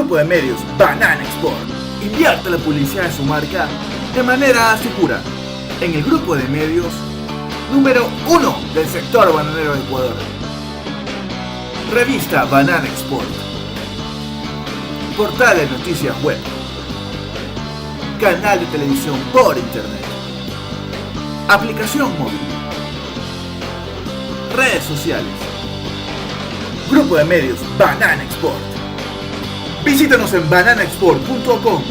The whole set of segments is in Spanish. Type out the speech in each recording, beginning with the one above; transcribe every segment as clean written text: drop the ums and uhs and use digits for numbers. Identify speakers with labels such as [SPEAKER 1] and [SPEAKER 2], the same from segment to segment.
[SPEAKER 1] Grupo de medios Banana Export invierte la publicidad de su marca de manera segura en el grupo de medios número 1 del sector bananero de Ecuador. Revista Banana Export. Portal de noticias web. Canal de televisión por internet. Aplicación móvil. Redes sociales. Grupo de medios Banana Export. Visítanos en bananaexport.com.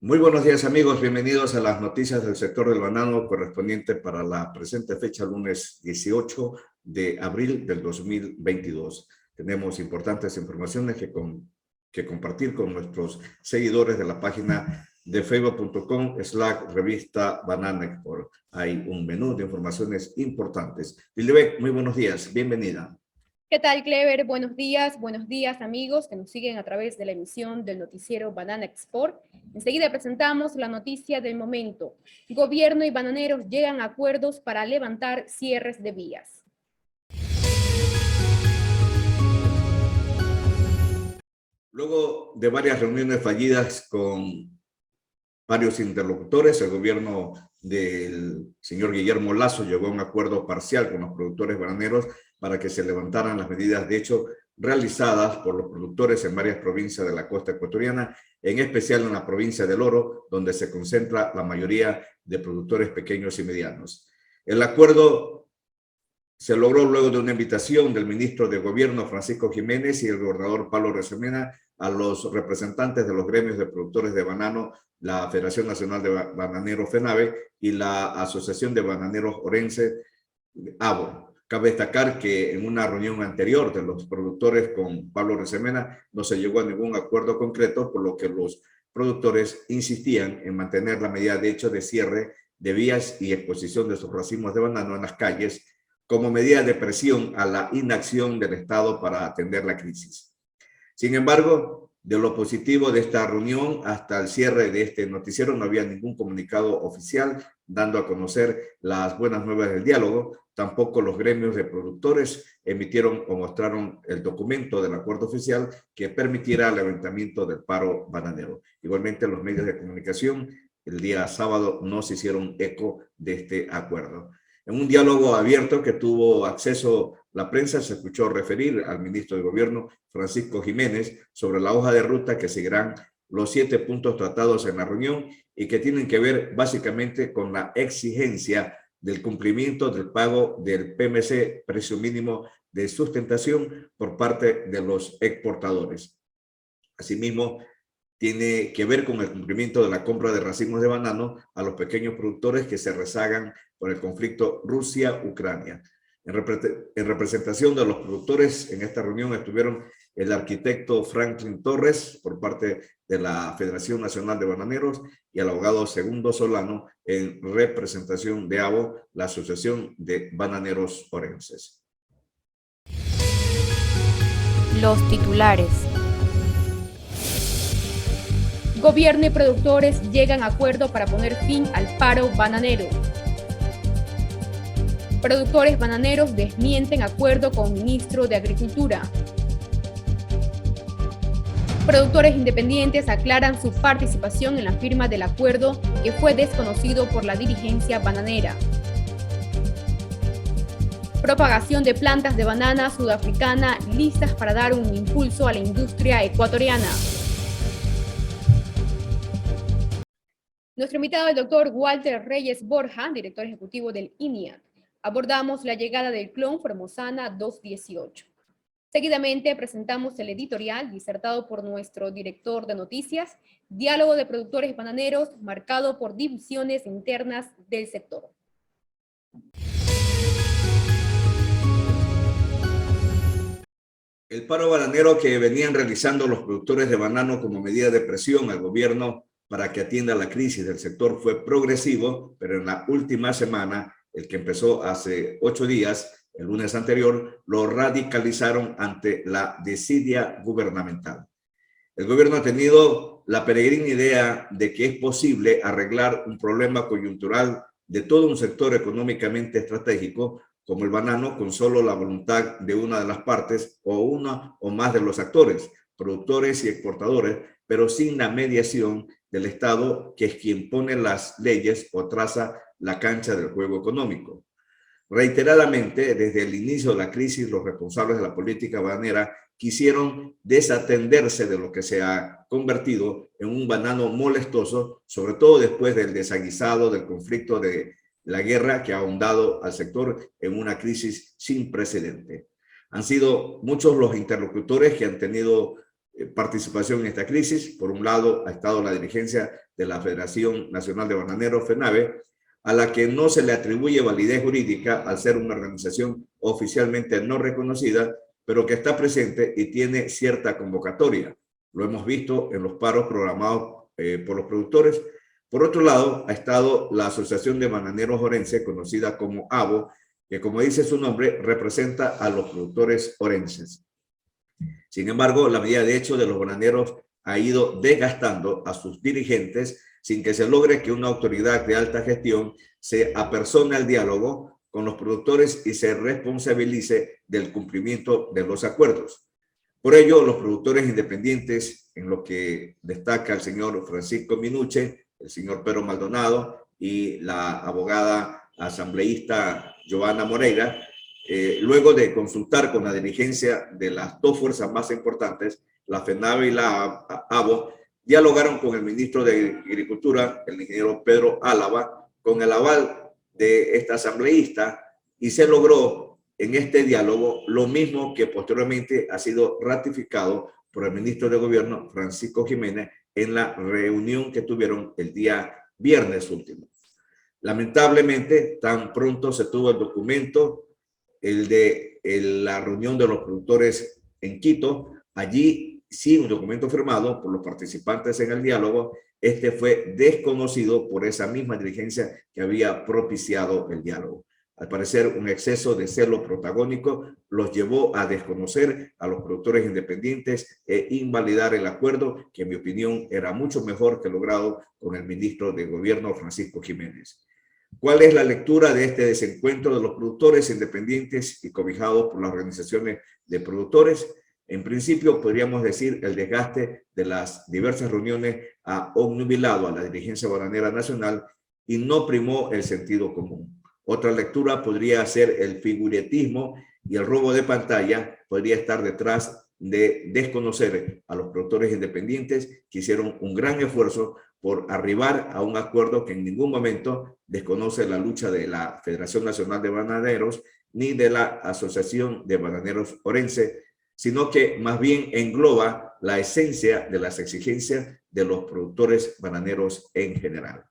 [SPEAKER 2] Muy buenos días amigos, bienvenidos a las noticias del sector del banano correspondiente para la presente fecha, lunes 18 de abril del 2022. Tenemos importantes informaciones que compartir con nuestros seguidores de la página de facebook.com/revista Banana Export. Hay un menú de informaciones importantes. Lilibec, muy buenos días, bienvenida.
[SPEAKER 3] ¿Qué tal, Clever? Buenos días amigos que nos siguen a través de la emisión del noticiero Banana Export. Enseguida presentamos la noticia del momento. Gobierno y bananeros llegan a acuerdos para levantar cierres de vías.
[SPEAKER 2] Luego de varias reuniones fallidas con varios interlocutores, el gobierno del señor Guillermo Lasso llegó a un acuerdo parcial con los productores bananeros para que se levantaran las medidas de hecho realizadas por los productores en varias provincias de la costa ecuatoriana, en especial en la provincia del Oro, donde se concentra la mayoría de productores pequeños y medianos. El acuerdo se logró luego de una invitación del ministro de Gobierno, Francisco Jiménez, y el gobernador Pablo Rosemena a los representantes de los gremios de productores de banano, la Federación Nacional de Bananeros FENABE y la Asociación de Bananeros Orense, ABO. Cabe destacar que en una reunión anterior de los productores con Pablo Rosemena no se llegó a ningún acuerdo concreto, por lo que los productores insistían en mantener la medida de hecho de cierre de vías y exposición de sus racimos de banano en las calles como medida de presión a la inacción del Estado para atender la crisis. Sin embargo, de lo positivo de esta reunión hasta el cierre de este noticiero no había ningún comunicado oficial dando a conocer las buenas nuevas del diálogo. Tampoco los gremios de productores emitieron o mostraron el documento del acuerdo oficial que permitiera el levantamiento del paro bananero. Igualmente, los medios de comunicación el día sábado no se hicieron eco de este acuerdo. En un diálogo abierto que tuvo acceso la prensa, se escuchó referir al ministro de Gobierno, Francisco Jiménez, sobre la hoja de ruta que seguirán los 7 puntos tratados en la reunión y que tienen que ver básicamente con la exigencia del cumplimiento del pago del PMC, precio mínimo de sustentación, por parte de los exportadores. Asimismo, tiene que ver con el cumplimiento de la compra de racimos de banano a los pequeños productores que se rezagan por el conflicto Rusia-Ucrania. En representación de los productores en esta reunión estuvieron el arquitecto Franklin Torres por parte de la Federación Nacional de Bananeros y el abogado Segundo Solano en representación de ABO, la Asociación de Bananeros Orenses.
[SPEAKER 3] Los titulares. Gobierno y productores llegan a acuerdo para poner fin al paro bananero. Productores bananeros desmienten acuerdo con ministro de Agricultura. Productores independientes aclaran su participación en la firma del acuerdo que fue desconocido por la dirigencia bananera. Propagación de plantas de banana sudafricana listas para dar un impulso a la industria ecuatoriana. Nuestro invitado es el doctor Walter Reyes Borja, director ejecutivo del INIA. Abordamos la llegada del clon Formosana 218. Seguidamente presentamos el editorial disertado por nuestro director de noticias, Diálogo de productores bananeros marcado por divisiones internas del sector.
[SPEAKER 2] El paro bananero que venían realizando los productores de banano como medida de presión al gobierno para que atienda la crisis del sector fue progresivo, pero en la última semana, el que empezó hace 8 días, el lunes anterior, lo radicalizaron ante la desidia gubernamental. El gobierno ha tenido la peregrina idea de que es posible arreglar un problema coyuntural de todo un sector económicamente estratégico como el banano con solo la voluntad de una de las partes o una o más de los actores, productores y exportadores, pero sin la mediación del Estado, que es quien pone las leyes o traza la cancha del juego económico. Reiteradamente, desde el inicio de la crisis, los responsables de la política bananera quisieron desatenderse de lo que se ha convertido en un banano molestoso, sobre todo después del desaguisado del conflicto de la guerra que ha ahondado al sector en una crisis sin precedente. Han sido muchos los interlocutores que han tenido participación en esta crisis. Por un lado, ha estado la dirigencia de la Federación Nacional de Bananeros, FENABE, a la que no se le atribuye validez jurídica al ser una organización oficialmente no reconocida, pero que está presente y tiene cierta convocatoria. Lo hemos visto en los paros programados por los productores. Por otro lado, ha estado la Asociación de Bananeros Orense, conocida como ABO, que, como dice su nombre, representa a los productores orenses. Sin embargo, la medida de hecho de los bananeros ha ido desgastando a sus dirigentes sin que se logre que una autoridad de alta gestión se apersone al diálogo con los productores y se responsabilice del cumplimiento de los acuerdos. Por ello, los productores independientes, en lo que destaca el señor Francisco Minuche, el señor Pedro Maldonado y la abogada asambleísta Joana Moreira, luego de consultar con la dirigencia de las dos fuerzas más importantes, la FENABE y la ABO, dialogaron con el ministro de Agricultura, el ingeniero Pedro Álava, con el aval de esta asambleísta, y se logró en este diálogo lo mismo que posteriormente ha sido ratificado por el ministro de Gobierno, Francisco Jiménez, en la reunión que tuvieron el día viernes último. Lamentablemente, tan pronto se tuvo el documento, la reunión de los productores en Quito, allí sí un documento firmado por los participantes en el diálogo, este fue desconocido por esa misma dirigencia que había propiciado el diálogo. Al parecer, un exceso de celo protagónico los llevó a desconocer a los productores independientes e invalidar el acuerdo, que en mi opinión era mucho mejor que logrado con el ministro de Gobierno, Francisco Jiménez. ¿Cuál es la lectura de este desencuentro de los productores independientes y cobijados por las organizaciones de productores? En principio, podríamos decir el desgaste de las diversas reuniones ha obnubilado a la dirigencia bananera nacional y no primó el sentido común. Otra lectura podría ser el figuretismo y el robo de pantalla podría estar detrás de desconocer a los productores independientes que hicieron un gran esfuerzo por arribar a un acuerdo que en ningún momento desconoce la lucha de la Federación Nacional de Bananeros ni de la Asociación de Bananeros Orense, sino que más bien engloba la esencia de las exigencias de los productores bananeros en general.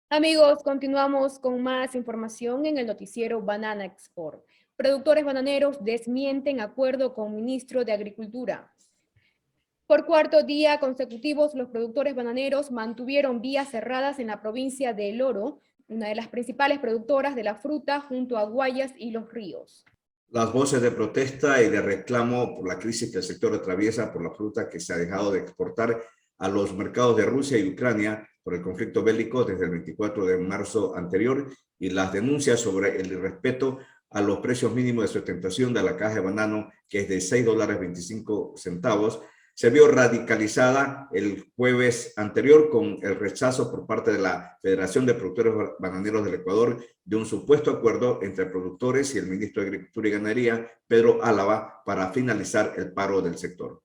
[SPEAKER 3] Amigos, continuamos con más información en el noticiero Banana Export. Productores bananeros desmienten acuerdo con ministro de Agricultura. Por cuarto día consecutivos, los productores bananeros mantuvieron vías cerradas en la provincia de El Oro, una de las principales productoras de la fruta junto a Guayas y Los Ríos.
[SPEAKER 2] Las voces de protesta y de reclamo por la crisis que el sector atraviesa por la fruta que se ha dejado de exportar a los mercados de Rusia y Ucrania por el conflicto bélico desde el 24 de marzo anterior y las denuncias sobre el irrespeto a los precios mínimos de sustentación de la caja de banano, que es de $6.25, se vio radicalizada el jueves anterior con el rechazo por parte de la Federación de Productores Bananeros del Ecuador de un supuesto acuerdo entre productores y el ministro de Agricultura y Ganadería, Pedro Álava, para finalizar el paro del sector.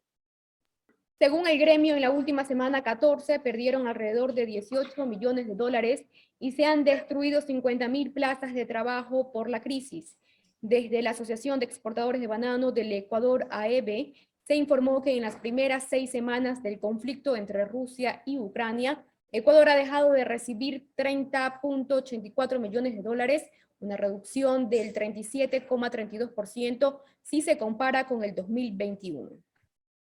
[SPEAKER 3] Según el gremio, en la última semana 14 perdieron alrededor de 18 millones de dólares y se han destruido 50.000 plazas de trabajo por la crisis. Desde la Asociación de Exportadores de Banano del Ecuador, AEB, se informó que en las primeras 6 semanas del conflicto entre Rusia y Ucrania, Ecuador ha dejado de recibir 30.84 millones de dólares, una reducción del 37,32% si se compara con el 2021.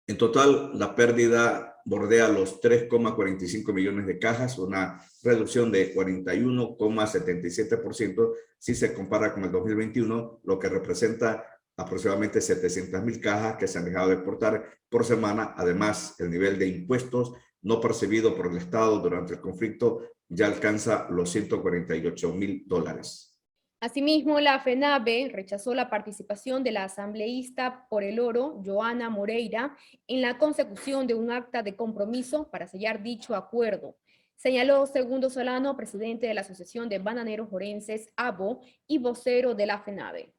[SPEAKER 2] En total, la pérdida bordea los 3,45 millones de cajas, una reducción de 41,77% si se compara con el 2021, lo que representa aproximadamente 700.000 cajas que se han dejado de exportar por semana. Además, el nivel de impuestos no percibido por el Estado durante el conflicto ya alcanza los $148.000.
[SPEAKER 3] Asimismo, la FENABE rechazó la participación de la asambleísta por el oro, Joana Moreira, en la consecución de un acta de compromiso para sellar dicho acuerdo. Señaló Segundo Solano, presidente de la Asociación de Bananeros Orenses, ABO, y vocero de la FENABE.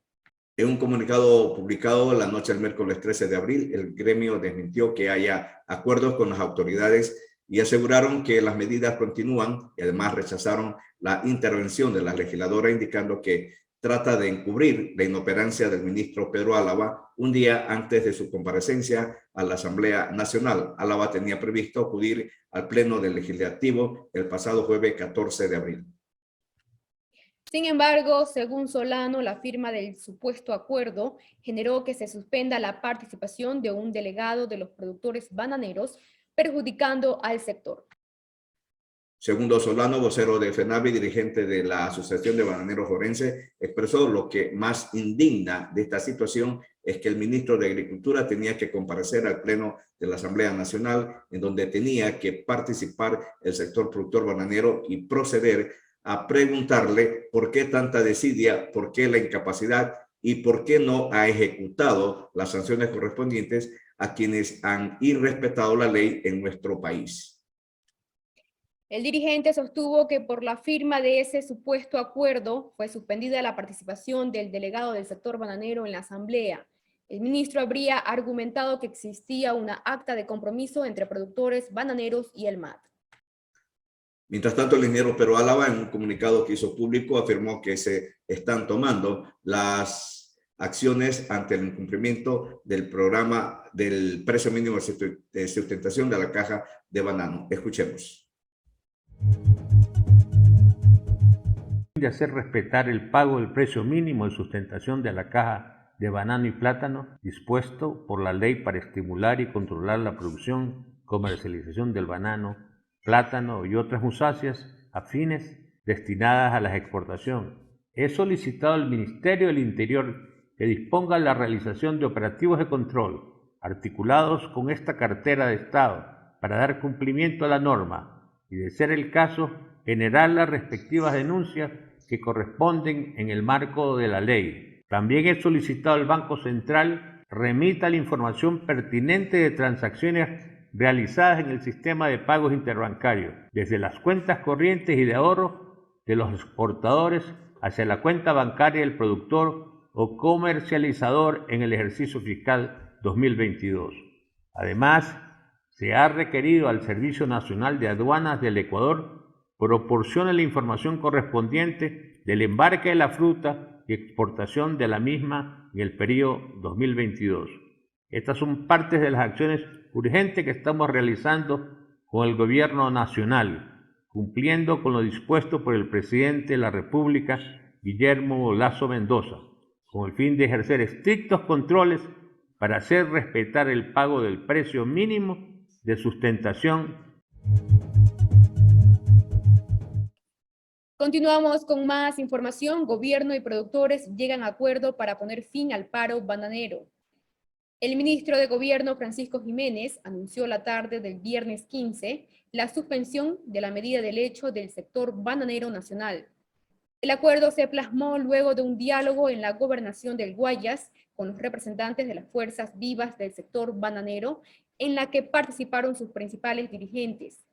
[SPEAKER 2] En un comunicado publicado la noche del miércoles 13 de abril, el gremio desmintió que haya acuerdos con las autoridades y aseguraron que las medidas continúan, y además rechazaron la intervención de la legisladora, indicando que trata de encubrir la inoperancia del ministro Pedro Álava un día antes de su comparecencia a la Asamblea Nacional. Álava tenía previsto acudir al Pleno del Legislativo el pasado jueves 14 de abril.
[SPEAKER 3] Sin embargo, según Solano, la firma del supuesto acuerdo generó que se suspenda la participación de un delegado de los productores bananeros, perjudicando al sector.
[SPEAKER 2] Segundo Solano, vocero de FENABE y dirigente de la Asociación de Bananeros Orenses, expresó: lo que más indigna de esta situación es que el ministro de Agricultura tenía que comparecer al Pleno de la Asamblea Nacional, en donde tenía que participar el sector productor bananero y proceder a preguntarle por qué tanta desidia, por qué la incapacidad y por qué no ha ejecutado las sanciones correspondientes a quienes han irrespetado la ley en nuestro país.
[SPEAKER 3] El dirigente sostuvo que por la firma de ese supuesto acuerdo fue suspendida la participación del delegado del sector bananero en la asamblea. El ministro habría argumentado que existía una acta de compromiso entre productores bananeros y el MAT.
[SPEAKER 2] Mientras tanto, el ingeniero Pedro Álava, en un comunicado que hizo público, afirmó que se están tomando las acciones ante el incumplimiento del programa del precio mínimo de sustentación de la caja de banano. Escuchemos.
[SPEAKER 4] De hacer respetar el pago del precio mínimo de sustentación de la caja de banano y plátano dispuesto por la ley para estimular y controlar la producción, comercialización del banano, plátano y otras musáceas afines destinadas a la exportación. He solicitado al Ministerio del Interior que disponga la realización de operativos de control articulados con esta cartera de Estado para dar cumplimiento a la norma y, de ser el caso, generar las respectivas denuncias que corresponden en el marco de la ley. También he solicitado al Banco Central remita la información pertinente de transacciones realizadas en el sistema de pagos interbancarios, desde las cuentas corrientes y de ahorro de los exportadores hacia la cuenta bancaria del productor o comercializador en el ejercicio fiscal 2022. Además, se ha requerido al Servicio Nacional de Aduanas del Ecuador proporcione la información correspondiente del embarque de la fruta y exportación de la misma en el periodo 2022. Estas son partes de las acciones urgentes que estamos realizando con el Gobierno Nacional, cumpliendo con lo dispuesto por el presidente de la República, Guillermo Lasso Mendoza, con el fin de ejercer estrictos controles para hacer respetar el pago del precio mínimo de sustentación.
[SPEAKER 3] Continuamos con más información. Gobierno y productores llegan a acuerdo para poner fin al paro bananero. El ministro de Gobierno, Francisco Jiménez, anunció la tarde del viernes 15 la suspensión de la medida del hecho del sector bananero nacional. El acuerdo se plasmó luego de un diálogo en la gobernación del Guayas con los representantes de las fuerzas vivas del sector bananero, en la que participaron sus principales dirigentes.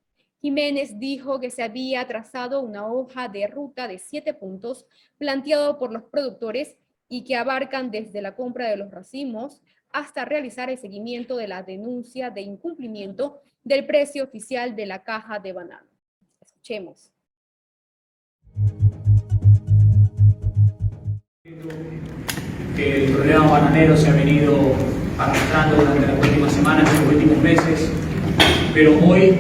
[SPEAKER 3] Jiménez dijo que se había trazado una hoja de ruta de 7 puntos planteado por los productores y que abarcan desde la compra de los racimos hasta realizar el seguimiento de la denuncia de incumplimiento del precio oficial de la caja de banano. Escuchemos.
[SPEAKER 5] Que el problema bananero se ha venido arrastrando durante las últimas semanas y los últimos meses, pero hoy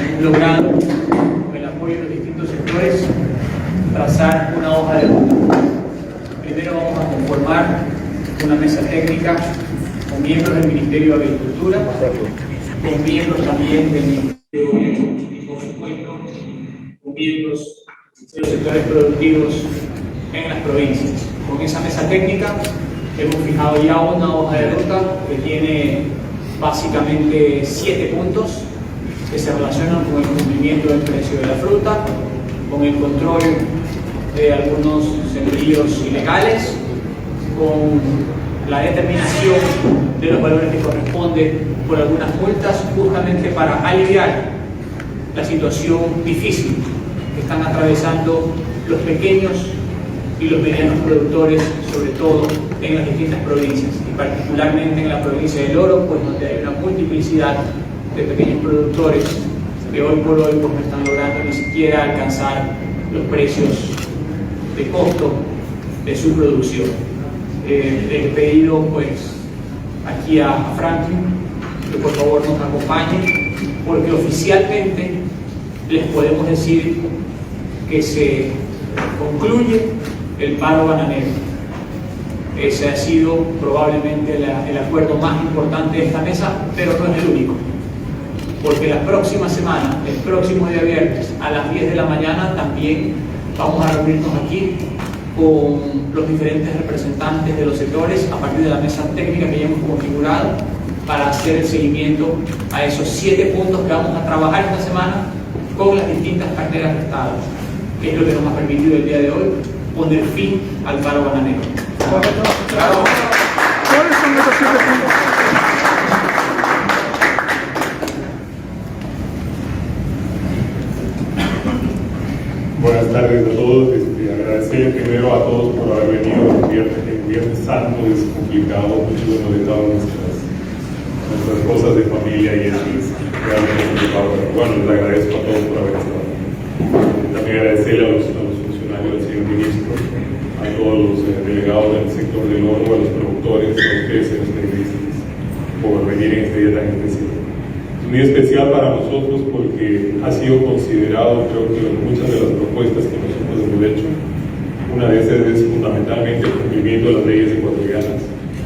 [SPEAKER 5] hemos logrado, con el apoyo de los distintos sectores, trazar una hoja de ruta. Primero vamos a conformar una mesa técnica con miembros del Ministerio de Agricultura, con miembros también del Ministerio de Gobierno y por supuesto con miembros de los sectores productivos en las provincias. Con esa mesa técnica hemos fijado ya una hoja de ruta que tiene básicamente 7 puntos que se relacionan con el cumplimiento del precio de la fruta, con el control de algunos sembríos ilegales, con la determinación de los valores que corresponden por algunas multas, justamente para aliviar la situación difícil que están atravesando los pequeños y los medianos productores, sobre todo en las distintas provincias, y particularmente en la provincia del Oro, pues donde hay una multiplicidad de pequeños productores que hoy por hoy pues, no están logrando ni siquiera alcanzar los precios de costo de su producción. He pedido pues aquí a Franklin que por favor nos acompañe, porque oficialmente les podemos decir que se concluye el paro bananero. Ese ha sido probablemente el acuerdo más importante de esta mesa, pero no es el único, porque la próxima semana, el próximo día viernes a las 10 de la mañana también vamos a reunirnos aquí con los diferentes representantes de los sectores a partir de la mesa técnica que ya hemos configurado para hacer el seguimiento a esos 7 puntos que vamos a trabajar esta semana con las distintas carteras de Estado, que es lo que nos ha permitido el día de hoy poner fin al paro bananero.
[SPEAKER 6] Claro. ¿Cuáles son esos 7 puntos?
[SPEAKER 7] Buenas tardes a todos. Agradecer primero a todos por haber venido el Viernes Santo. Es complicado, muchos hemos dejado nuestras cosas de familia y eso es realmente complicado. Pero bueno, les agradezco a todos por haber estado. También agradecerle a los funcionarios del señor ministro, a todos los delegados del sector del oro, a los productores, a ustedes, a los periodistas, por venir en este día tan especial. Muy especial para nosotros porque ha sido considerado, creo que en muchas de las propuestas que nosotros hemos hecho, una de esas es fundamentalmente el cumplimiento de las leyes ecuatorianas.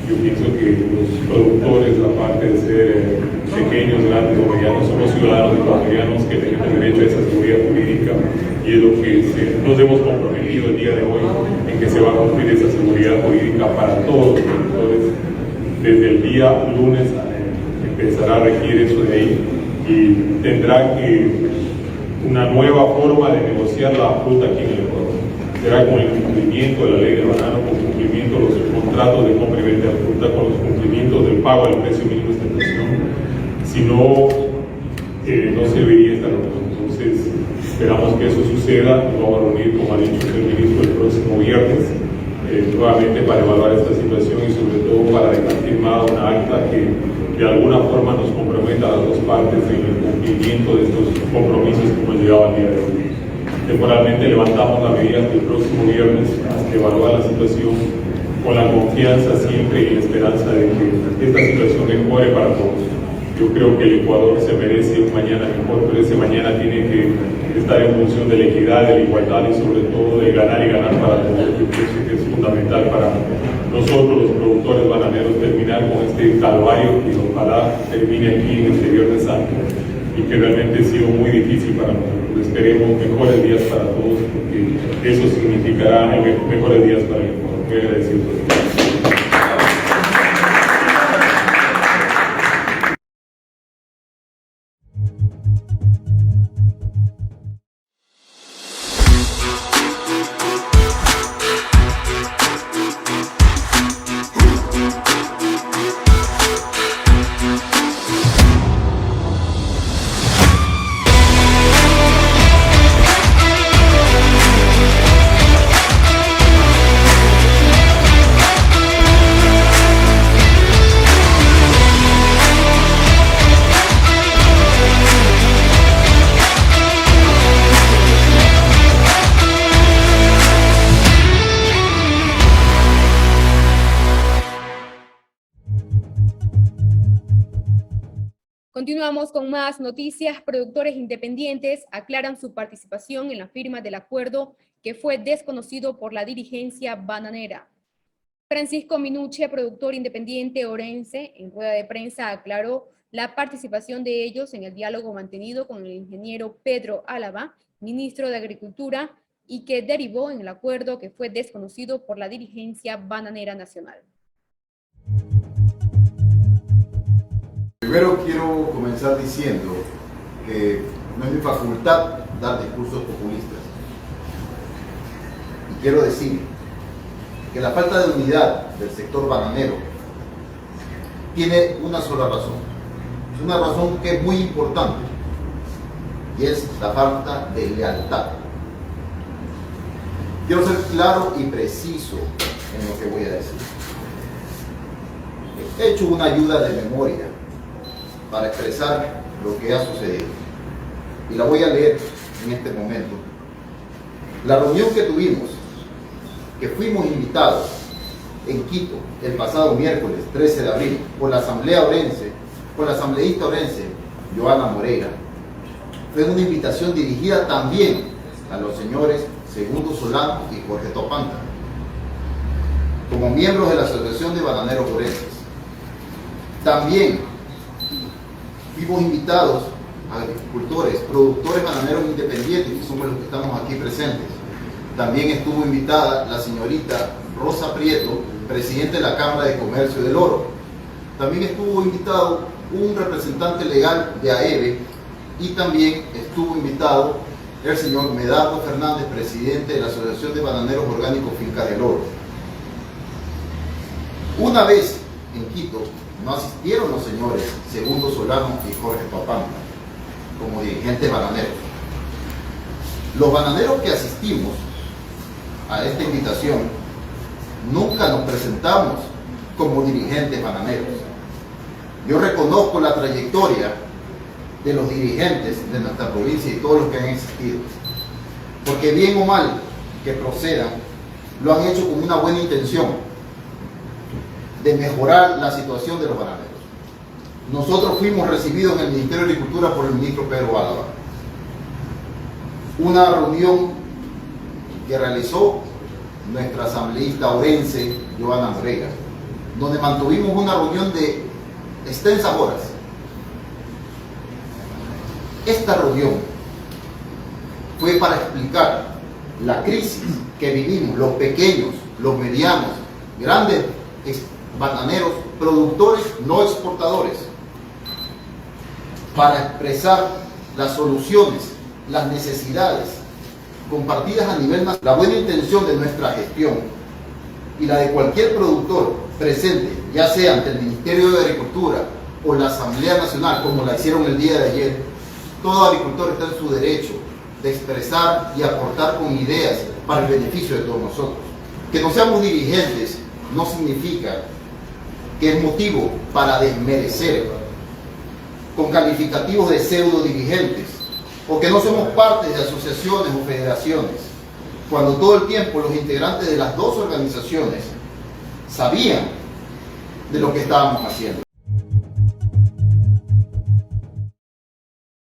[SPEAKER 7] Yo pienso que los productores, aparte de ser pequeños, grandes o medianos, somos ciudadanos ecuatorianos que tenemos derecho a esa seguridad jurídica y es lo que nos hemos comprometido el día de hoy en que se va a cumplir esa seguridad jurídica para todos los productores. Desde el día lunes empezará a regir eso de ahí y tendrá una nueva forma de negociar la fruta aquí en el Ecuador. Será con el cumplimiento de la ley de banano, con el cumplimiento de los contratos de compra y venta de fruta, con los cumplimientos del pago del precio mínimo de exportación. Si no, no serviría esta reunión. Entonces, esperamos que eso suceda. Nos vamos a reunir, como ha dicho el ministro, el próximo viernes, nuevamente para evaluar esta situación y sobre todo para dejar firmada una acta que de alguna forma nos comprometa a las dos partes en el cumplimiento de estos compromisos que hemos llegado al día de hoy. Temporalmente levantamos la medida hasta el próximo viernes hasta evaluar la situación con la confianza siempre y la esperanza de que esta situación mejore para todos. Yo creo que el Ecuador se merece un mañana mejor, pero ese mañana tiene que estar en función de la equidad, de la igualdad y sobre todo de ganar y ganar para todos. Yo pienso que es fundamental para nosotros los productores bananeros terminar con este calvario que ojalá termine aquí en este Viernes Santo y que realmente ha sido muy difícil para nosotros. Esperemos mejores días para todos porque eso significará mejores días para el Ecuador. Muy agradecido.
[SPEAKER 3] Continuamos con más noticias. Productores independientes aclaran su participación en la firma del acuerdo que fue desconocido por la dirigencia bananera. Francisco Minuche, productor independiente orense, en rueda de prensa aclaró la participación de ellos en el diálogo mantenido con el ingeniero Pedro Álava, ministro de Agricultura, y que derivó en el acuerdo que fue desconocido por la dirigencia bananera nacional.
[SPEAKER 8] Primero quiero comenzar diciendo que no es mi facultad dar discursos populistas. Y quiero decir que la falta de unidad del sector bananero tiene una sola razón. Es una razón que es muy importante y es la falta de lealtad. Quiero ser claro y preciso en lo que voy a decir. He hecho una ayuda de memoria para expresar lo que ha sucedido. Y la voy a leer en este momento. La reunión que tuvimos, que fuimos invitados en Quito el pasado miércoles 13 de abril por la asamblea orense, por la asambleísta orense Joana Moreira, fue una invitación dirigida también a los señores Segundo Solano y Jorge Topanta, como miembros de la Asociación de Bananeros Orenses. También fuimos invitados a agricultores, productores bananeros independientes, que somos los que estamos aquí presentes. También estuvo invitada la señorita Rosa Prieto, presidente de la Cámara de Comercio del Oro. También estuvo invitado un representante legal de AEBE y también estuvo invitado el señor Medardo Fernández, presidente de la Asociación de Bananeros Orgánicos Finca del Oro. Una vez en Quito, no asistieron los señores Segundo Solano y Jorge Topanta como dirigentes bananeros. Los bananeros que asistimos a esta invitación nunca nos presentamos como dirigentes bananeros. Yo reconozco la trayectoria de los dirigentes de nuestra provincia y todos los que han existido, porque bien o mal que procedan, lo han hecho con una buena intención de mejorar la situación de los bananeros. Nosotros fuimos recibidos en el Ministerio de Agricultura por el ministro Pedro Álava. Una reunión que realizó nuestra asambleísta orense Joana Moreira, donde mantuvimos una reunión de extensas horas. Esta reunión fue para explicar la crisis que vivimos, los pequeños, los medianos, grandes bananeros, productores no exportadores, para expresar las soluciones, las necesidades compartidas a nivel nacional, la buena intención de nuestra gestión y la de cualquier productor presente, ya sea ante el Ministerio de Agricultura o la Asamblea Nacional, como la hicieron el día de ayer. Todo agricultor está en su derecho de expresar y aportar con ideas para el beneficio de todos nosotros. Que no seamos dirigentes no significa que es motivo para desmerecer con calificativos de pseudo dirigentes, o que no somos parte de asociaciones o federaciones, cuando todo el tiempo los integrantes de las dos organizaciones sabían de lo que estábamos haciendo.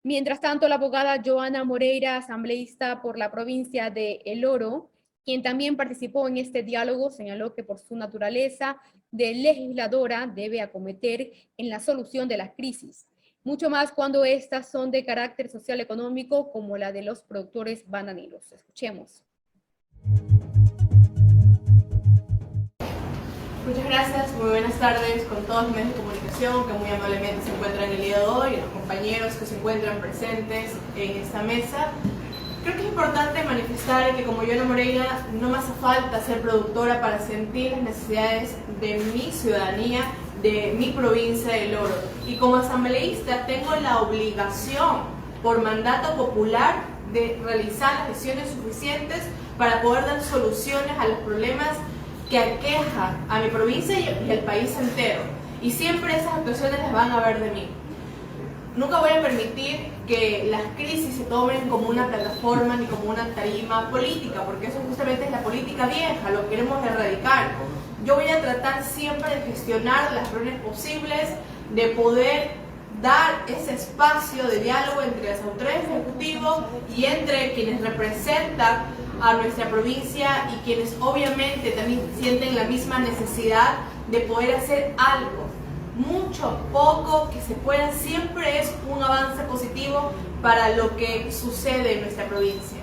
[SPEAKER 3] Mientras tanto, la abogada Joana Moreira, asambleísta por la provincia de El Oro, quien también participó en este diálogo, señaló que por su naturaleza de legisladora debe acometer en la solución de las crisis, mucho más cuando estas son de carácter social económico como la de los productores bananeros. Escuchemos.
[SPEAKER 9] Muchas gracias, muy buenas tardes con todos los medios de comunicación que muy amablemente se encuentran el día de hoy, y los compañeros que se encuentran presentes en esta mesa. Creo que es importante manifestar que como Joana Moreira no me hace falta ser productora para sentir las necesidades de mi ciudadanía, de mi provincia del Oro. Y como asambleísta tengo la obligación por mandato popular de realizar las gestiones suficientes para poder dar soluciones a los problemas que aquejan a mi provincia y al país entero. Y siempre esas actuaciones las van a ver de mí. Nunca voy a permitir que las crisis se tomen como una plataforma ni como una tarima política, porque eso justamente es la política vieja, lo queremos erradicar. Yo voy a tratar siempre de gestionar las reuniones posibles, de poder dar ese espacio de diálogo entre las autoridades ejecutivas y entre quienes representan a nuestra provincia y quienes obviamente también sienten la misma necesidad de poder hacer algo. Mucho, poco, que se pueda, siempre es un avance positivo para lo que sucede en nuestra provincia.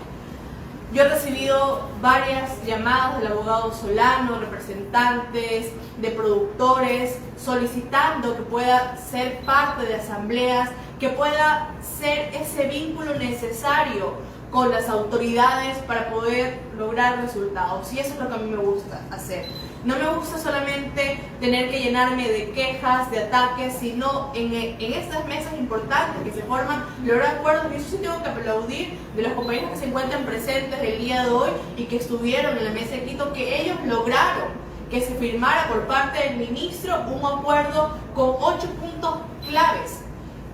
[SPEAKER 9] Yo he recibido varias llamadas del abogado Solano, representantes de productores, solicitando que pueda ser parte de asambleas, que pueda ser ese vínculo necesario con las autoridades para poder lograr resultados. Y eso es lo que a mí me gusta hacer. No me gusta solamente tener que llenarme de quejas, de ataques, sino en estas mesas importantes que se forman, lograr acuerdos. Y eso sí tengo que aplaudir de los compañeros que se encuentran presentes el día de hoy y que estuvieron en la mesa de Quito, que ellos lograron que se firmara por parte del ministro un acuerdo con 8 puntos claves,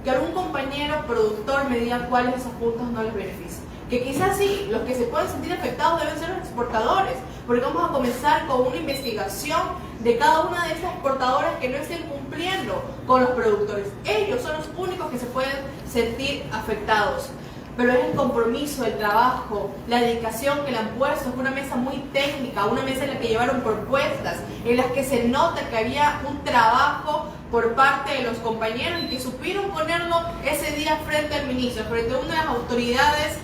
[SPEAKER 9] que algún compañero productor me diga cuáles de esos puntos no les benefician. Que quizás sí, los que se pueden sentir afectados deben ser los exportadores, porque vamos a comenzar con una investigación de cada una de estas exportadoras que no estén cumpliendo con los productores. Ellos son los únicos que se pueden sentir afectados. Pero es el compromiso, el trabajo, la dedicación que le han puesto. Es una mesa muy técnica, una mesa en la que llevaron propuestas, en las que se nota que había un trabajo por parte de los compañeros y que supieron ponerlo ese día frente al ministro, frente a una de las autoridades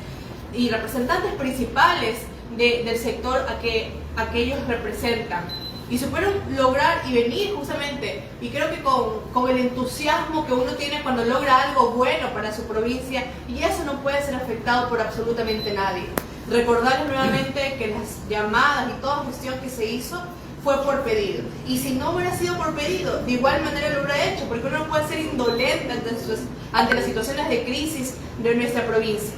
[SPEAKER 9] y representantes principales del sector a que ellos representan, y supieron lograr y venir justamente, y creo que con el entusiasmo que uno tiene cuando logra algo bueno para su provincia, y eso no puede ser afectado por absolutamente nadie. Recordarles nuevamente que las llamadas y toda gestión que se hizo fue por pedido, y si no hubiera sido por pedido, de igual manera lo hubiera hecho, porque uno no puede ser indolente ante las situaciones de crisis de nuestra provincia.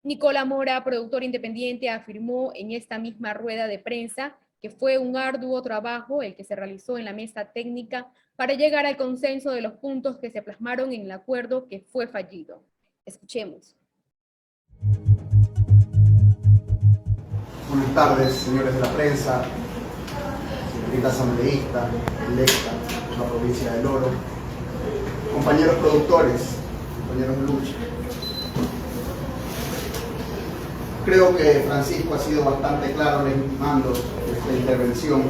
[SPEAKER 3] Nicola Mora, productor independiente, afirmó en esta misma rueda de prensa que fue un arduo trabajo el que se realizó en la mesa técnica para llegar al consenso de los puntos que se plasmaron en el acuerdo que fue fallido. Escuchemos.
[SPEAKER 10] Buenas tardes, señores de la prensa, señorita asambleísta, electa por la provincia del Oro, compañeros productores, compañeros de lucha. Creo que Francisco ha sido bastante claro legitimando esta intervención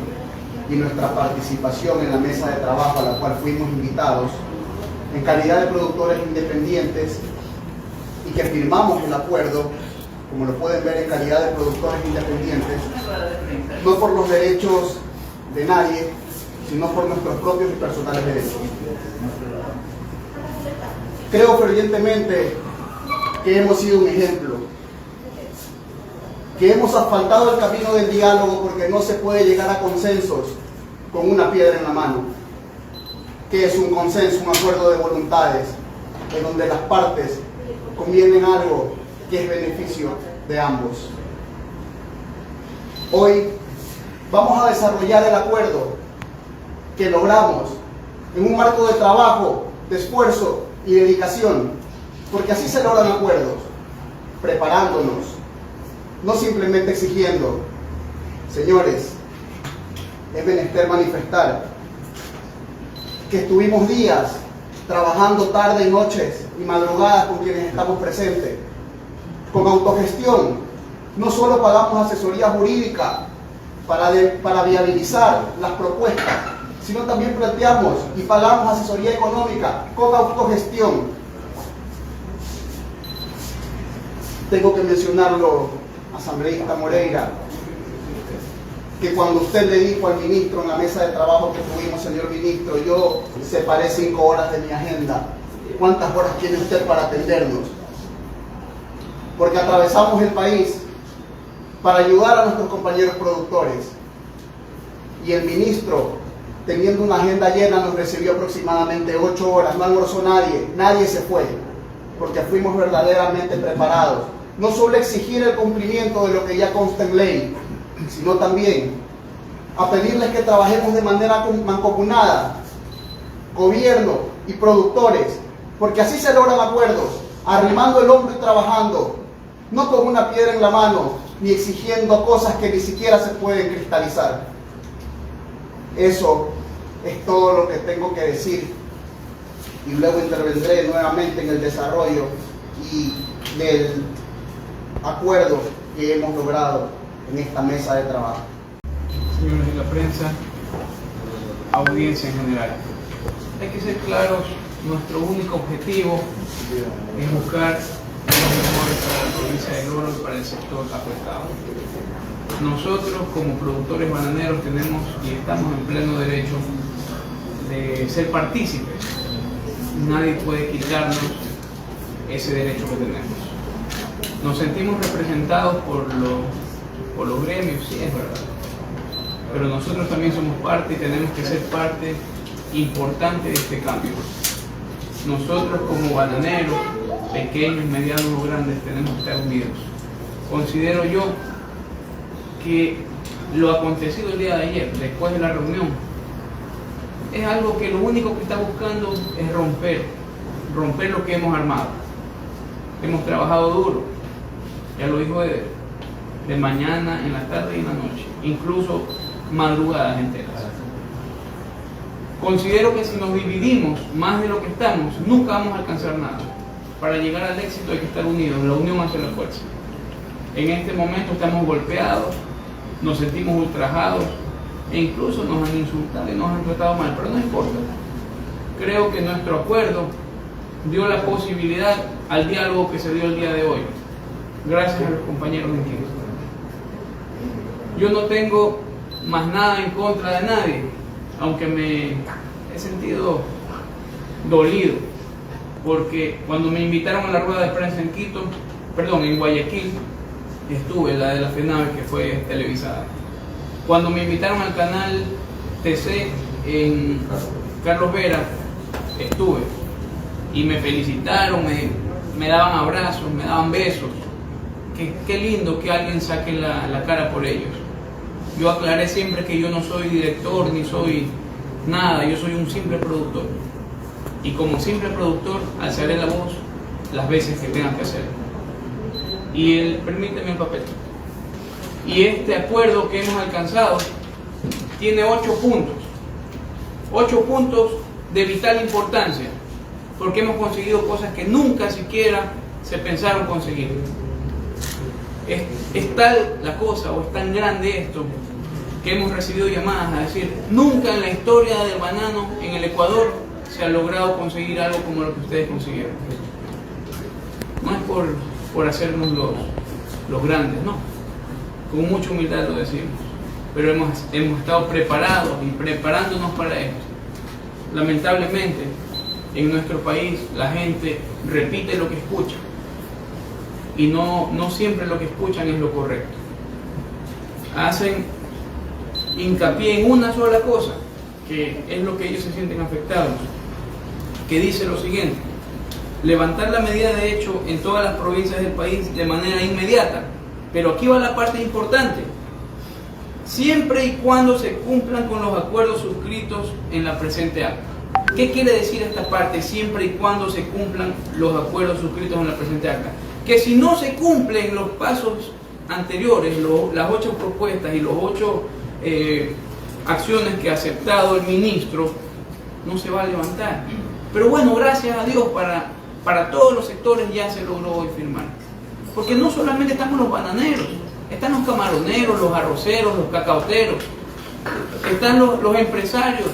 [SPEAKER 10] y nuestra participación en la mesa de trabajo a la cual fuimos invitados en calidad de productores independientes y que firmamos el acuerdo, como lo pueden ver, en calidad de productores independientes, no por los derechos de nadie, sino por nuestros propios y personales derechos. Creo fervientemente que hemos sido un ejemplo, que hemos asfaltado el camino del diálogo, porque no se puede llegar a consensos con una piedra en la mano. ¿Qué es un consenso? Un acuerdo de voluntades, en donde las partes convienen algo que es beneficio de ambos. Hoy vamos a desarrollar el acuerdo que logramos en un marco de trabajo, de esfuerzo y dedicación, porque así se logran acuerdos, preparándonos, no simplemente exigiendo. Señores, es menester manifestar que estuvimos días trabajando tarde y noches y madrugadas con quienes estamos presentes, con autogestión. No solo pagamos asesoría jurídica para viabilizar las propuestas, sino también planteamos y pagamos asesoría económica con autogestión. Tengo que mencionarlo, asambleísta Moreira, que cuando usted le dijo al ministro en la mesa de trabajo que tuvimos, señor ministro, yo separé 5 horas de mi agenda. ¿Cuántas horas tiene usted para atendernos? Porque atravesamos el país para ayudar a nuestros compañeros productores. Y el ministro, teniendo una agenda llena, nos recibió aproximadamente 8 horas. No almorzó nadie se fue, porque fuimos verdaderamente preparados. No solo exigir el cumplimiento de lo que ya consta en ley, sino también a pedirles que trabajemos de manera mancomunada, gobierno y productores, porque así se logran acuerdos, arrimando el hombro y trabajando, no con una piedra en la mano, ni exigiendo cosas que ni siquiera se pueden cristalizar. Eso Es todo lo que tengo que decir y luego intervendré nuevamente en el desarrollo y del acuerdo que hemos logrado en esta mesa de trabajo.
[SPEAKER 11] Señores de la prensa, audiencia en general, hay que ser claros, nuestro único objetivo es buscar lo mejor para la provincia del Oro y para el sector afectado. Nosotros como productores bananeros tenemos y estamos en pleno derecho de ser partícipes. Nadie puede quitarnos ese derecho que tenemos. Nos sentimos representados por los gremios, sí, es verdad. Pero nosotros también somos parte y tenemos que ser parte importante de este cambio. Nosotros como bananeros, pequeños, medianos o grandes, tenemos que estar unidos. Considero yo que lo acontecido el día de ayer, después de la reunión, es algo que lo único que está buscando es romper lo que hemos armado. Hemos trabajado duro, ya lo dijo Eder, de mañana, en la tarde y en la noche, incluso madrugadas enteras. Considero que si nos dividimos más de lo que estamos, nunca vamos a alcanzar nada. Para llegar al éxito hay que estar unidos, la unión hace la fuerza. En este momento estamos golpeados, nos sentimos ultrajados e incluso nos han insultado y nos han tratado mal, pero no importa. Creo que nuestro acuerdo dio la posibilidad al diálogo que se dio el día de hoy, gracias a los compañeros de equipo. Yo no tengo más nada en contra de nadie, aunque me he sentido dolido, porque cuando me invitaron a la rueda de prensa en Guayaquil, estuve, la de la FENAVE, que fue televisada. Cuando me invitaron al canal TC en Carlos Vera, estuve. Y me felicitaron, me daban abrazos, me daban besos. Qué lindo que alguien saque la cara por ellos. Yo aclaré siempre que yo no soy director ni soy nada, yo soy un simple productor. Y como simple productor, alzaré la voz las veces que tenga que hacerlo. Y permíteme el papel. Y este acuerdo que hemos alcanzado tiene 8 puntos. 8 puntos de vital importancia, porque hemos conseguido cosas que nunca siquiera se pensaron conseguir. Es tal la cosa, o es tan grande esto, que hemos recibido llamadas a decir: nunca en la historia del banano en el Ecuador se ha logrado conseguir algo como lo que ustedes consiguieron. No es por hacernos los grandes, no. Con mucha humildad lo decimos. Pero hemos estado preparados y preparándonos para esto. Lamentablemente, en nuestro país la gente repite lo que escucha. Y no siempre lo que escuchan es lo correcto. Hacen hincapié en una sola cosa, que es lo que ellos se sienten afectados, que dice lo siguiente: levantar la medida de hecho en todas las provincias del país de manera inmediata. Pero aquí va la parte importante: siempre y cuando se cumplan con los acuerdos suscritos en la presente acta. ¿Qué quiere decir esta parte? Siempre y cuando se cumplan los acuerdos suscritos en la presente acta. Que si no se cumplen los pasos anteriores, las 8 propuestas y los 8 acciones que ha aceptado el ministro, no se va a levantar. Pero bueno, gracias a Dios, para todos los sectores ya se logró hoy firmar. Porque no solamente estamos los bananeros, están los camaroneros, los arroceros, los cacaoteros, están los empresarios,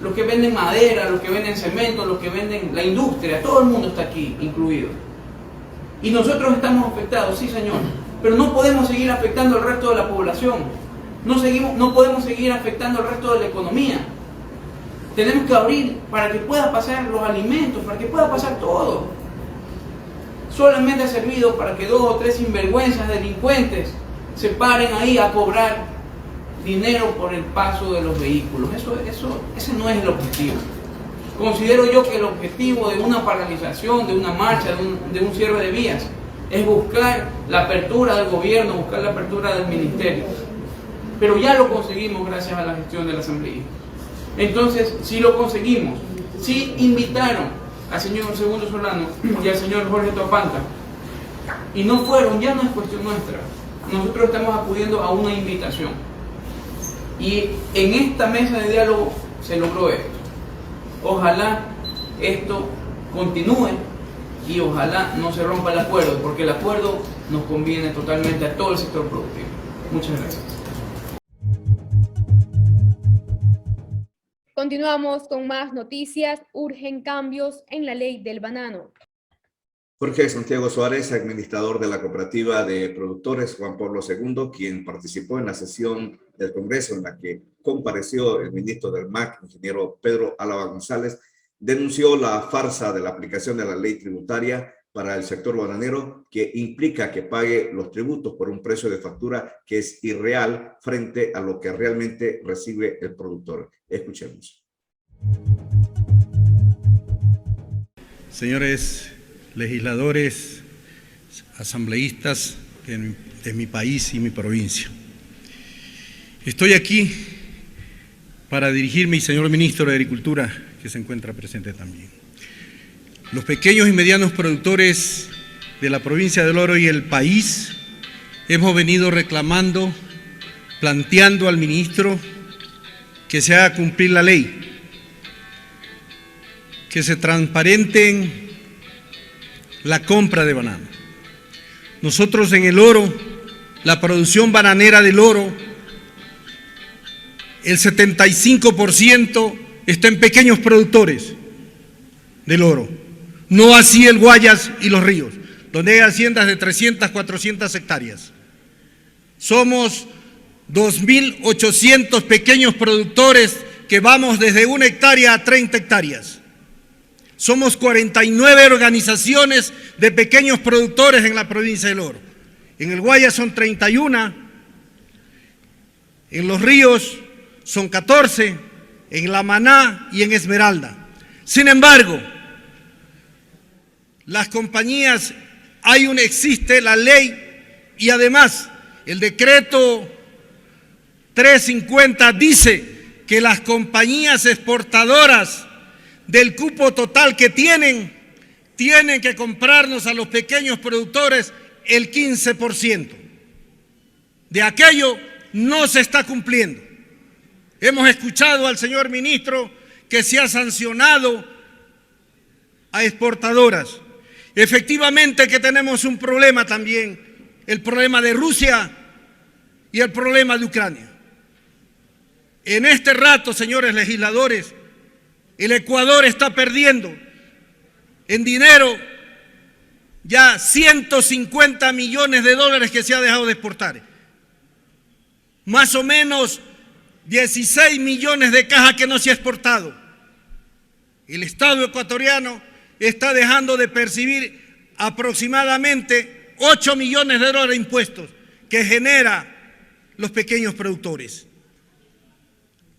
[SPEAKER 11] los que venden madera, los que venden cemento, los que venden la industria, todo el mundo está aquí incluido. Y nosotros estamos afectados, sí señor, pero no podemos seguir afectando al resto de la población, no podemos seguir afectando al resto de la economía. Tenemos que abrir para que pueda pasar los alimentos, para que pueda pasar todo. Solamente ha servido para que 2 o 3 sinvergüenzas delincuentes se paren ahí a cobrar dinero por el paso de los vehículos. Ese no es el objetivo. Considero yo que el objetivo de una paralización, de una marcha, de un cierre de vías, es buscar la apertura del gobierno, buscar la apertura del ministerio. Pero ya lo conseguimos gracias a la gestión de la Asamblea. Entonces, si lo conseguimos, si invitaron al señor Segundo Solano y al señor Jorge Topanta, y no fueron, ya no es cuestión nuestra. Nosotros estamos acudiendo a una invitación. Y en esta mesa de diálogo se logró esto. Ojalá esto continúe y ojalá no se rompa el acuerdo, porque el acuerdo nos conviene totalmente a todo el sector productivo. Muchas gracias.
[SPEAKER 3] Continuamos con más noticias. Urgen cambios en la ley del banano.
[SPEAKER 2] Jorge Santiago Suárez, administrador de la Cooperativa de Productores Juan Pablo II, quien participó en la sesión del Congreso en la que compareció el ministro del MAC, ingeniero Pedro Álava González, denunció la farsa de la aplicación de la ley tributaria para el sector bananero, que implica que pague los tributos por un precio de factura que es irreal frente a lo que realmente recibe el productor. Escuchemos.
[SPEAKER 12] Señores legisladores, asambleístas de mi país y mi provincia, estoy aquí para dirigirme al señor ministro de Agricultura, que se encuentra presente también. Los pequeños y medianos productores de la provincia del Oro y el país hemos venido reclamando, planteando al ministro que se haga cumplir la ley, que se transparenten la compra de banano. Nosotros en el Oro, la producción bananera del Oro, el 75% está en pequeños productores del Oro. No así el Guayas y los Ríos, donde hay haciendas de 300, 400 hectáreas. Somos 2.800 pequeños productores que vamos desde 1 hectárea a 30 hectáreas. Somos 49 organizaciones de pequeños productores en la provincia del Oro. En el Guayas son 31, en los Ríos son 14, en La Maná y en Esmeralda. Sin embargo, las compañías, existe la ley y además el decreto 350 dice que las compañías exportadoras del cupo total que tienen que comprarnos a los pequeños productores el 15%. De aquello no se está cumpliendo. Hemos escuchado al señor ministro que se ha sancionado a exportadoras. Efectivamente que tenemos un problema también, el problema de Rusia y el problema de Ucrania. En este rato, señores legisladores, el Ecuador está perdiendo en dinero ya 150 millones de dólares que se ha dejado de exportar. Más o menos 16 millones de cajas que no se ha exportado. El Estado ecuatoriano está dejando de percibir aproximadamente 8 millones de dólares de impuestos que genera los pequeños productores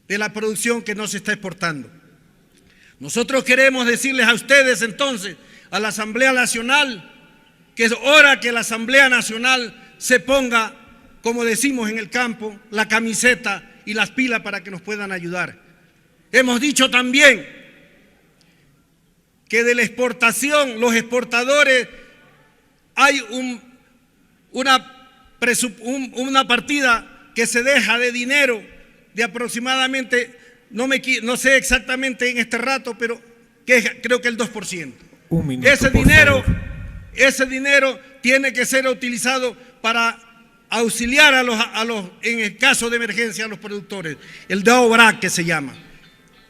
[SPEAKER 12] de la producción que no se está exportando. Nosotros queremos decirles a ustedes entonces, a la Asamblea Nacional, que es hora que la Asamblea Nacional se ponga, como decimos en el campo, la camiseta y las pilas para que nos puedan ayudar. Hemos dicho también que de la exportación, los exportadores, hay una partida que se deja de dinero de aproximadamente, no sé exactamente en este rato, pero creo que el 2%.
[SPEAKER 13] Un minuto,
[SPEAKER 12] ese dinero tiene que ser utilizado para auxiliar en el caso de emergencia a los productores, el DAOBRA que se llama.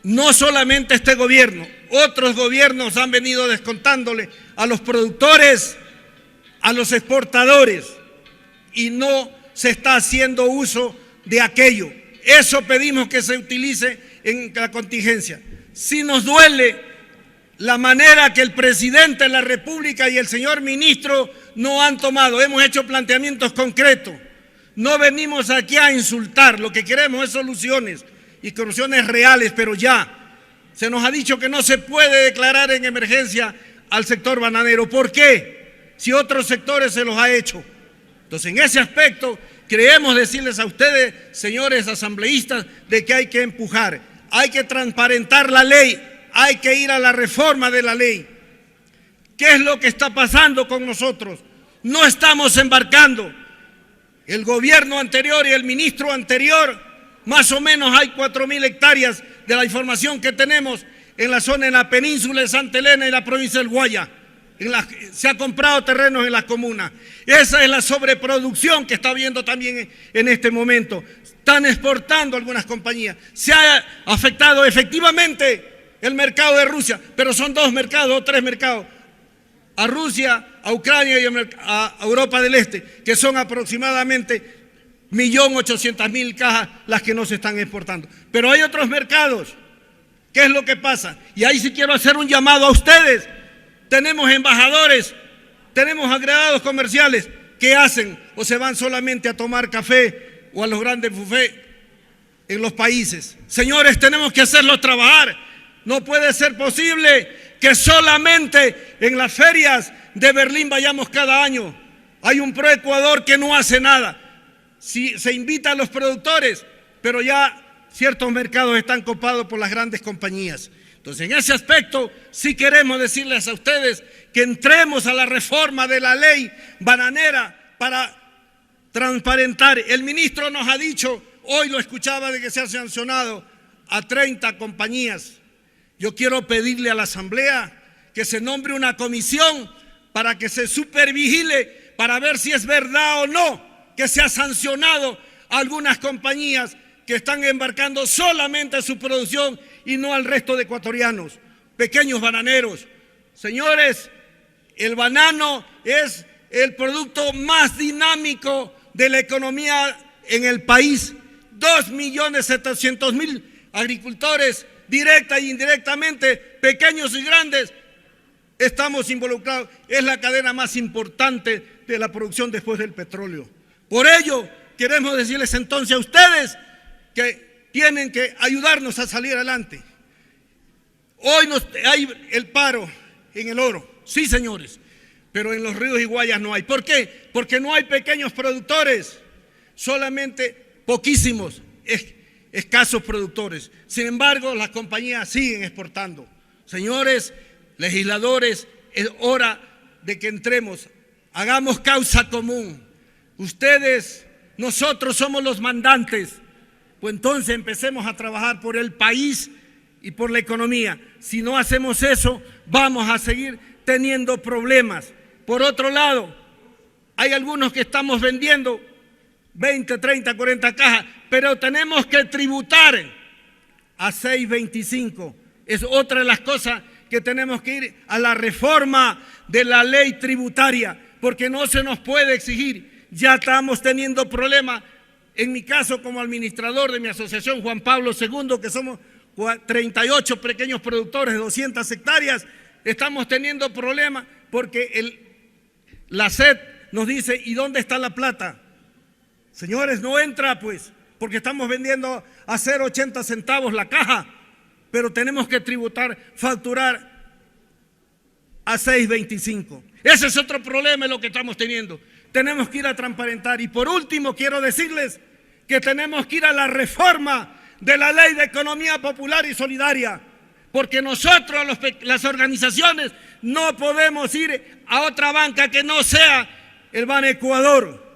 [SPEAKER 12] No solamente este gobierno, otros gobiernos han venido descontándole a los productores, a los exportadores, y no se está haciendo uso de aquello. Eso pedimos que se utilice en la contingencia. Si nos duele la manera que el presidente de la República y el señor ministro no han tomado, hemos hecho planteamientos concretos. No venimos aquí a insultar, lo que queremos es soluciones y soluciones reales, pero ya se nos ha dicho que no se puede declarar en emergencia al sector bananero. ¿Por qué? Si otros sectores se los ha hecho. Entonces, en ese aspecto, queremos decirles a ustedes, señores asambleístas, de que hay que empujar, hay que transparentar la ley, hay que ir a la reforma de la ley. ¿Qué es lo que está pasando con nosotros? No estamos embarcando. El gobierno anterior y el ministro anterior, más o menos hay 4.000 hectáreas de la información que tenemos en la zona, en la península de Santa Elena y la provincia del Guaya. Se ha comprado terrenos en las comunas. Esa es la sobreproducción que está habiendo también en este momento. Están exportando algunas compañías. Se ha afectado efectivamente el mercado de Rusia, pero son dos mercados o tres mercados. A Rusia, a Ucrania y a Europa del Este, que son aproximadamente 1.800.000 cajas las que no se están exportando. Pero hay otros mercados. ¿Qué es lo que pasa? Y ahí sí quiero hacer un llamado a ustedes. Tenemos embajadores, tenemos agregados comerciales que hacen o se van solamente a tomar café o a los grandes buffets en los países. Señores, tenemos que hacerlos trabajar. No puede ser posible que solamente en las ferias de Berlín vayamos cada año. Hay un ProEcuador que no hace nada. Si se invita a los productores, pero ya ciertos mercados están copados por las grandes compañías. Entonces, en ese aspecto, sí queremos decirles a ustedes que entremos a la reforma de la ley bananera para transparentar. El ministro nos ha dicho, hoy lo escuchaba, de que se ha sancionado a 30 compañías. Yo quiero pedirle a la Asamblea que se nombre una comisión para que se supervigile, para ver si es verdad o no que se ha sancionado a algunas compañías que están embarcando solamente su producción y no al resto de ecuatorianos, pequeños bananeros. Señores, el banano es el producto más dinámico de la economía en el país. 2.700.000 agricultores, directa e indirectamente, pequeños y grandes, estamos involucrados. Es la cadena más importante de la producción después del petróleo. Por ello, queremos decirles entonces a ustedes que tienen que ayudarnos a salir adelante. Hoy hay el paro en el oro, sí señores, pero en los ríos y guayas no hay. ¿Por qué? Porque no hay pequeños productores, solamente poquísimos, escasos productores. Sin embargo, las compañías siguen exportando. Señores legisladores, es hora de que entremos, hagamos causa común. Ustedes, nosotros somos los mandantes. Pues entonces empecemos a trabajar por el país y por la economía. Si no hacemos eso, vamos a seguir teniendo problemas. Por otro lado, hay algunos que estamos vendiendo 20, 30, 40 cajas, pero tenemos que tributar a 6.25. Es otra de las cosas que tenemos que ir a la reforma de la ley tributaria, porque no se nos puede exigir. Ya estamos teniendo problemas. En mi caso, como administrador de mi asociación Juan Pablo II, que somos 38 pequeños productores de 200 hectáreas, estamos teniendo problemas porque la SED nos dice, ¿y dónde está la plata? Señores, no entra pues, porque estamos vendiendo a 0,80 centavos la caja, pero tenemos que tributar, facturar a 6.25. Ese es otro problema en lo que estamos teniendo. Tenemos que ir a transparentar. Y por último, quiero decirles que tenemos que ir a la reforma de la Ley de Economía Popular y Solidaria, porque nosotros, las organizaciones, no podemos ir a otra banca que no sea el BanEcuador.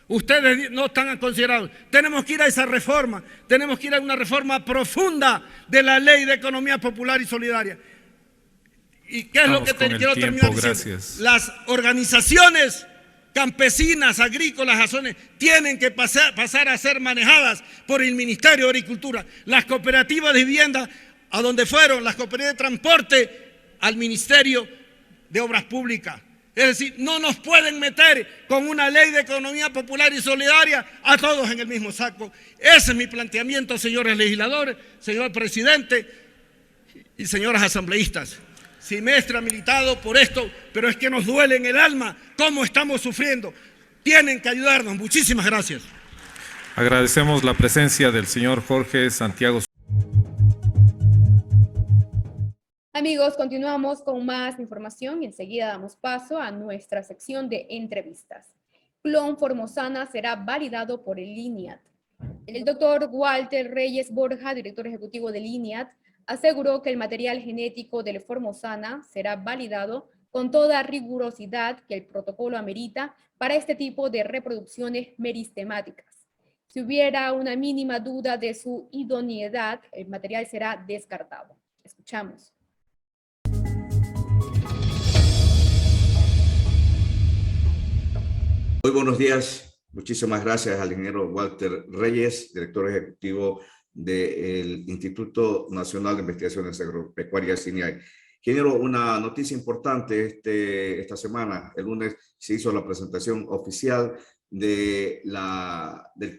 [SPEAKER 12] Ustedes no están considerados. Tenemos que ir a esa reforma, tenemos que ir a una reforma profunda de la Ley de Economía Popular y Solidaria. ¿Y qué es lo que quiero terminar diciendo?
[SPEAKER 13] Gracias.
[SPEAKER 12] Las organizaciones campesinas, agrícolas, azones, tienen que pasar a ser manejadas por el Ministerio de Agricultura. Las cooperativas de vivienda, a donde fueron, las cooperativas de transporte, al Ministerio de Obras Públicas. Es decir, no nos pueden meter con una ley de economía popular y solidaria a todos en el mismo saco. Ese es mi planteamiento, señores legisladores, señor presidente y señoras asambleístas. Semestre ha militado por esto, pero es que nos duele en el alma cómo estamos sufriendo. Tienen que ayudarnos. Muchísimas gracias.
[SPEAKER 13] Agradecemos la presencia del señor Jorge Santiago.
[SPEAKER 3] Amigos, continuamos con más información y enseguida damos paso a nuestra sección de entrevistas. Clon Formosana será validado por el INIAT. El doctor Walter Reyes Borja, director ejecutivo del INIAT, aseguró que el material genético del Formosana será validado con toda rigurosidad que el protocolo amerita para este tipo de reproducciones meristemáticas. Si hubiera una mínima duda de su idoneidad, el material será descartado. Escuchamos.
[SPEAKER 2] Muy buenos días. Muchísimas gracias al ingeniero Walter Reyes, director ejecutivo del Instituto Nacional de Investigaciones Agropecuarias, INIAE. Ingeniero, una noticia importante esta semana. El lunes se hizo la presentación oficial del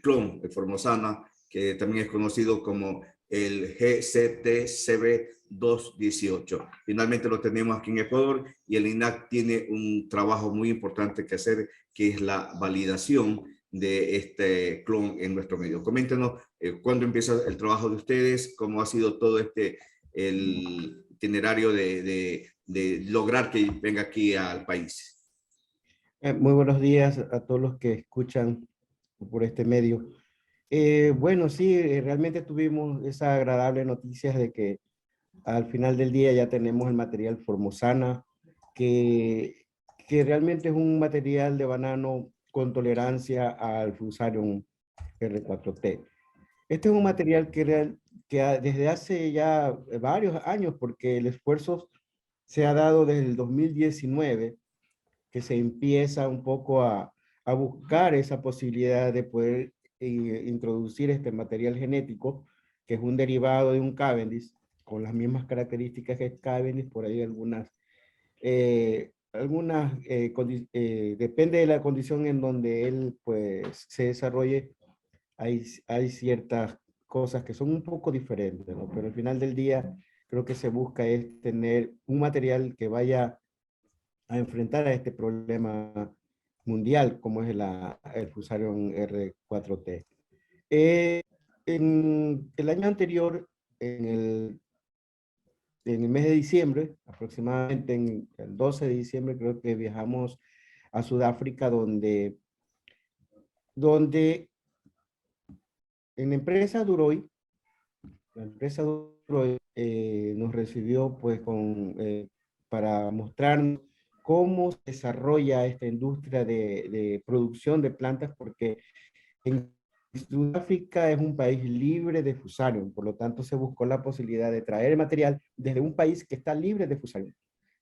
[SPEAKER 2] clon de Formosana, que también es conocido como el GCT-CB218. Finalmente lo tenemos aquí en Ecuador y el INAC tiene un trabajo muy importante que hacer, que es la validación de este clon en nuestro medio. Coméntenos cuándo empieza el trabajo de ustedes, cómo ha sido todo el itinerario de lograr que venga aquí al país.
[SPEAKER 14] Muy buenos días a todos los que escuchan por este medio. Bueno, sí, realmente tuvimos esa agradable noticia de que al final del día ya tenemos el material Formosana, que realmente es un material de banano con tolerancia al Fusarium R4T. Este es un material que desde hace ya varios años, porque el esfuerzo se ha dado desde el 2019, que se empieza un poco a buscar esa posibilidad de poder introducir este material genético, que es un derivado de un Cavendish, con las mismas características que es Cavendish, por ahí depende de la condición en donde él pues se desarrolle, hay ciertas cosas que son un poco diferentes, ¿no? Pero al final del día creo que se busca es tener un material que vaya a enfrentar a este problema mundial como es el Fusarium R4T. En el año anterior, en el mes de diciembre, aproximadamente en el 12 de diciembre, creo que viajamos a Sudáfrica, donde en la empresa Duroy, nos recibió pues para mostrarnos cómo se desarrolla esta industria de producción de plantas, porque en Sudáfrica es un país libre de Fusarium, por lo tanto se buscó la posibilidad de traer material desde un país que está libre de Fusarium.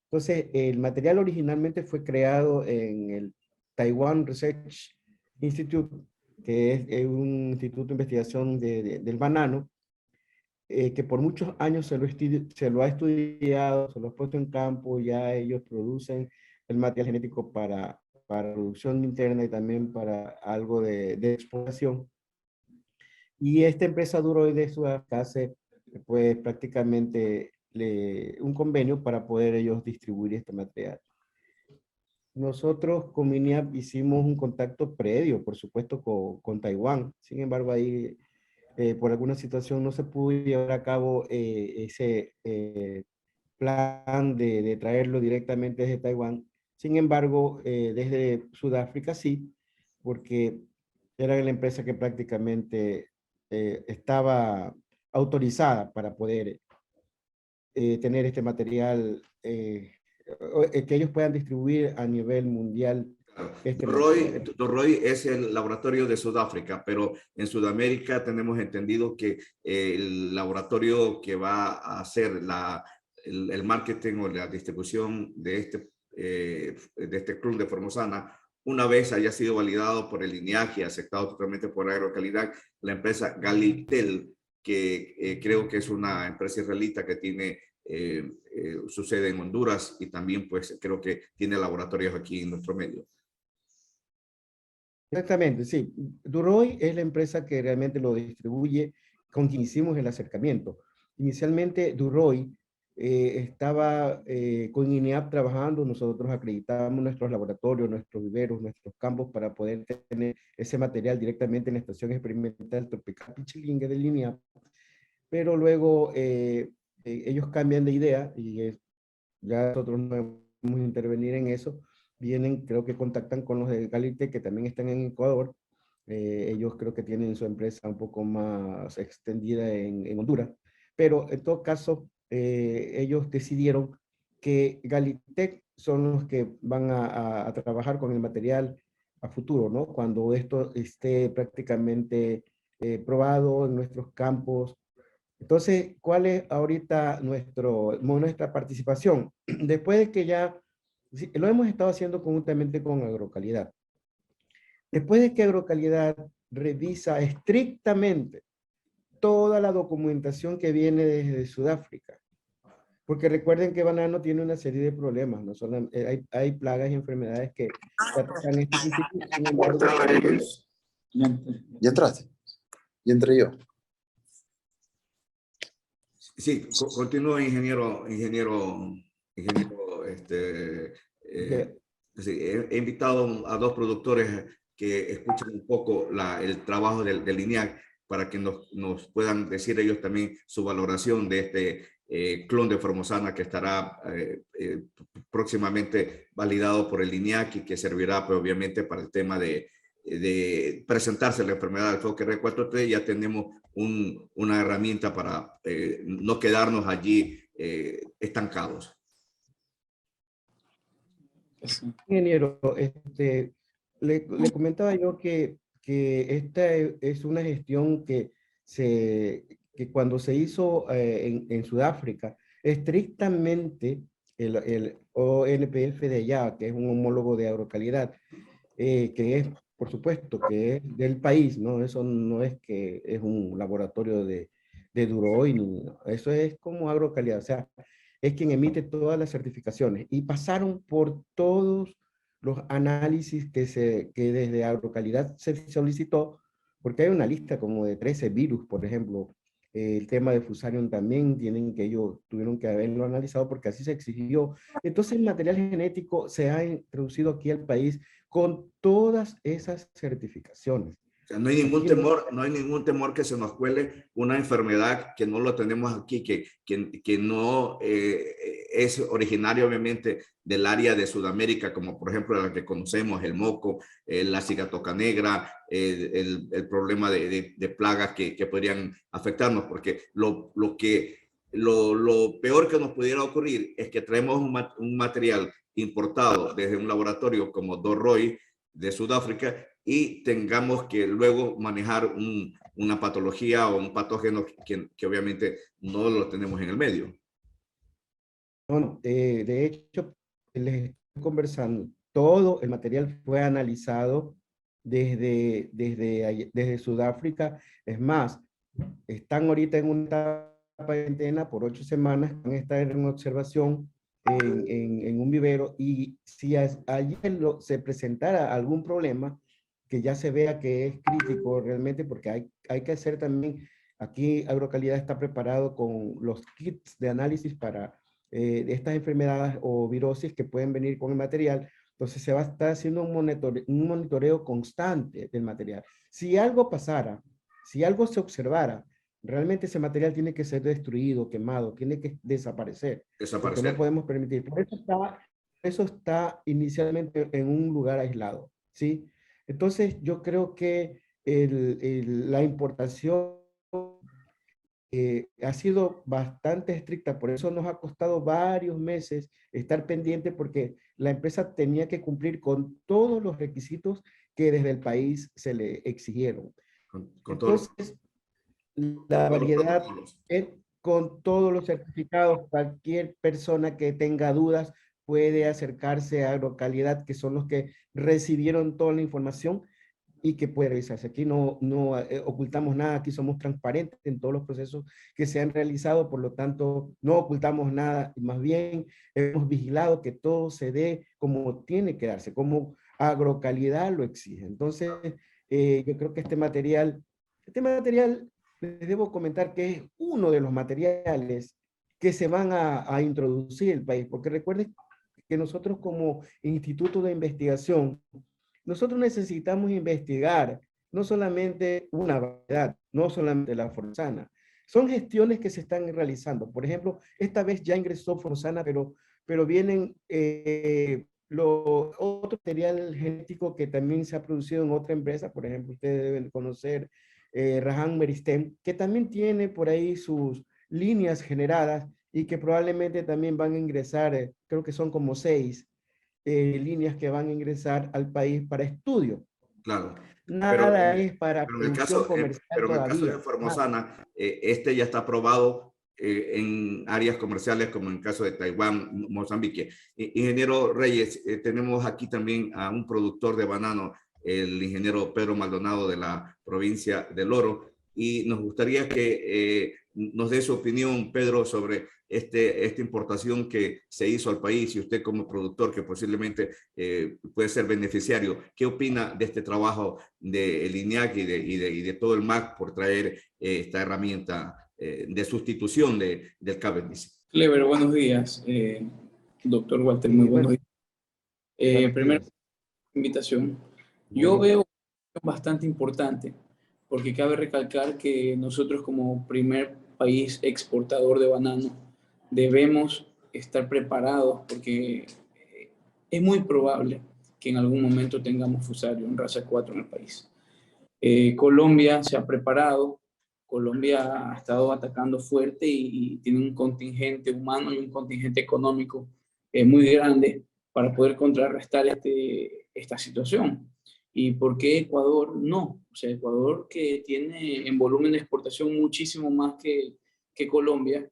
[SPEAKER 14] Entonces, el material originalmente fue creado en el Taiwan Research Institute, que es un instituto de investigación del banano, que por muchos años se lo ha estudiado, se lo ha puesto en campo, ya ellos producen el material genético para producción interna y también para algo de exploración. Y esta empresa Duroy de Sudáfrica hace pues prácticamente un convenio para poder ellos distribuir este material. Nosotros con INIAP hicimos un contacto previo, por supuesto, con Taiwán. Sin embargo, ahí por alguna situación no se pudo llevar a cabo ese plan de traerlo directamente desde Taiwán. Sin embargo, desde Sudáfrica sí, porque era la empresa que prácticamente estaba autorizada para poder tener este material, que ellos puedan distribuir a nivel mundial.
[SPEAKER 2] Duroy es el laboratorio de Sudáfrica, pero en Sudamérica tenemos entendido que el laboratorio que va a hacer el marketing o la distribución de este club de Formosana, una vez haya sido validado por el INIAC y aceptado totalmente por Agrocalidad, la empresa Galitel, que creo que es una empresa israelita que tiene su sede en Honduras y también pues creo que tiene laboratorios aquí en nuestro medio.
[SPEAKER 14] Exactamente, sí. Duroy es la empresa que realmente lo distribuye, con quien hicimos el acercamiento. Inicialmente Duroy estaba con INEAP trabajando, nosotros acreditábamos nuestros laboratorios, nuestros viveros, nuestros campos para poder tener ese material directamente en la estación experimental tropical Pichilingue del INEAP, pero luego ellos cambian de idea y ya nosotros no podemos intervenir en eso. Vienen, creo que contactan con los de Galite, que también están en Ecuador. Ellos creo que tienen su empresa un poco más extendida en Honduras, pero en todo caso, ellos decidieron que Galitec son los que van a trabajar con el material a futuro, ¿no? Cuando esto esté prácticamente probado en nuestros campos. Entonces, ¿cuál es ahorita nuestra participación? Después de que ya lo hemos estado haciendo conjuntamente con Agrocalidad. Después de que Agrocalidad revisa estrictamente toda la documentación que viene desde Sudáfrica, porque recuerden que banano tiene una serie de problemas, no solo hay plagas y enfermedades que atacan este principio.
[SPEAKER 8] ¿Ya entraste? ¿Ya entré yo?
[SPEAKER 2] Sí, continúo, ingeniero. Sí, he invitado a dos productores que escuchen un poco el trabajo del INIAC para que nos puedan decir ellos también su valoración de este clon de Formosana que estará próximamente validado por el INIAC y que servirá pues, obviamente para el tema de presentarse la enfermedad del foco R4T. Ya tenemos una herramienta para no quedarnos allí estancados.
[SPEAKER 14] Ingeniero, le comentaba yo que esta es una gestión que cuando se hizo en Sudáfrica, estrictamente el ONPF de allá, que es un homólogo de agrocalidad, que es, por supuesto, que es del país, ¿no? Eso no es que es un laboratorio de Duroy, eso es como agrocalidad, o sea, es quien emite todas las certificaciones y pasaron por todos los análisis que desde agrocalidad se solicitó, porque hay una lista como de 13 virus, por ejemplo, el tema de Fusarium también ellos tuvieron que haberlo analizado porque así se exigió. Entonces el material genético se ha introducido aquí al país con todas esas certificaciones.
[SPEAKER 2] O sea, no hay ningún temor que se nos cuele una enfermedad que no lo tenemos aquí, que no es originaria obviamente del área de Sudamérica, como por ejemplo la que conocemos, el moco, la cigatoca negra, el problema de plagas que podrían afectarnos, porque lo peor que nos pudiera ocurrir es que traemos un material importado desde un laboratorio como Duroy de Sudáfrica y tengamos que luego manejar una patología o un patógeno que obviamente no lo tenemos en el medio.
[SPEAKER 14] Bueno, de hecho, les estoy conversando, todo el material fue analizado desde Sudáfrica. Es más, están ahorita en una etapa de cuarentena por 8 semanas, van a estar en observación en un vivero, y si allí se presentara algún problema, que ya se vea que es crítico realmente, porque hay que hacer también, aquí Agrocalidad está preparado con los kits de análisis para de estas enfermedades o virosis que pueden venir con el material. Entonces se va a estar haciendo un monitoreo constante del material. Si algo pasara, si algo se observara, realmente ese material tiene que ser destruido, quemado, tiene que desaparecer. Porque no podemos permitir. Por eso está inicialmente en un lugar aislado, ¿sí? Entonces yo creo que la importación ha sido bastante estricta, por eso nos ha costado varios meses estar pendiente, porque la empresa tenía que cumplir con todos los requisitos que desde el país se le exigieron. Entonces, la variedad es con todos los certificados. Cualquier persona que tenga dudas puede acercarse a Agrocalidad, que son los que recibieron toda la información y que puede revisarse. Aquí no ocultamos nada, aquí somos transparentes en todos los procesos que se han realizado, por lo tanto no ocultamos nada, más bien hemos vigilado que todo se dé como tiene que darse, como Agrocalidad lo exige. Entonces, yo creo que este material, les debo comentar que es uno de los materiales que se van a introducir en el país, porque recuerden que nosotros como instituto de investigación, nosotros necesitamos investigar no solamente una variedad, no solamente la Formosana. Son gestiones que se están realizando. Por ejemplo, esta vez ya ingresó Formosana, pero vienen otro material genético que también se ha producido en otra empresa. Por ejemplo, ustedes deben conocer Rahan Meristem, que también tiene por ahí sus líneas generadas y que probablemente también van a ingresar, creo que son como 6. líneas que van a ingresar al país para estudio.
[SPEAKER 2] Claro.
[SPEAKER 14] Nada es para
[SPEAKER 2] pero en el
[SPEAKER 14] producción
[SPEAKER 2] caso,
[SPEAKER 14] comercial
[SPEAKER 2] pero en el caso de
[SPEAKER 14] todavía.
[SPEAKER 2] Formosana, este ya está aprobado en áreas comerciales como en el caso de Taiwán, Mozambique. Ingeniero Reyes, tenemos aquí también a un productor de banano, el ingeniero Pedro Maldonado de la provincia del Oro, y nos gustaría que nos dé su opinión, Pedro, sobre esta importación que se hizo al país, y usted como productor que posiblemente puede ser beneficiario. ¿Qué opina de este trabajo del INEAC y de todo el MAC por traer esta herramienta de sustitución del Cavendish?
[SPEAKER 11] Clever, buenos días. Doctor Walter, muy buenos días. Primero, invitación. Yo veo bastante importante, porque cabe recalcar que nosotros como primer país exportador de banano debemos estar preparados, porque es muy probable que en algún momento tengamos Fusario en raza 4 en el país. Colombia se ha preparado, Colombia ha estado atacando fuerte y tiene un contingente humano y un contingente económico muy grande para poder contrarrestar esta situación. ¿Y por qué Ecuador no? O sea, Ecuador, que tiene en volumen de exportación muchísimo más que Colombia,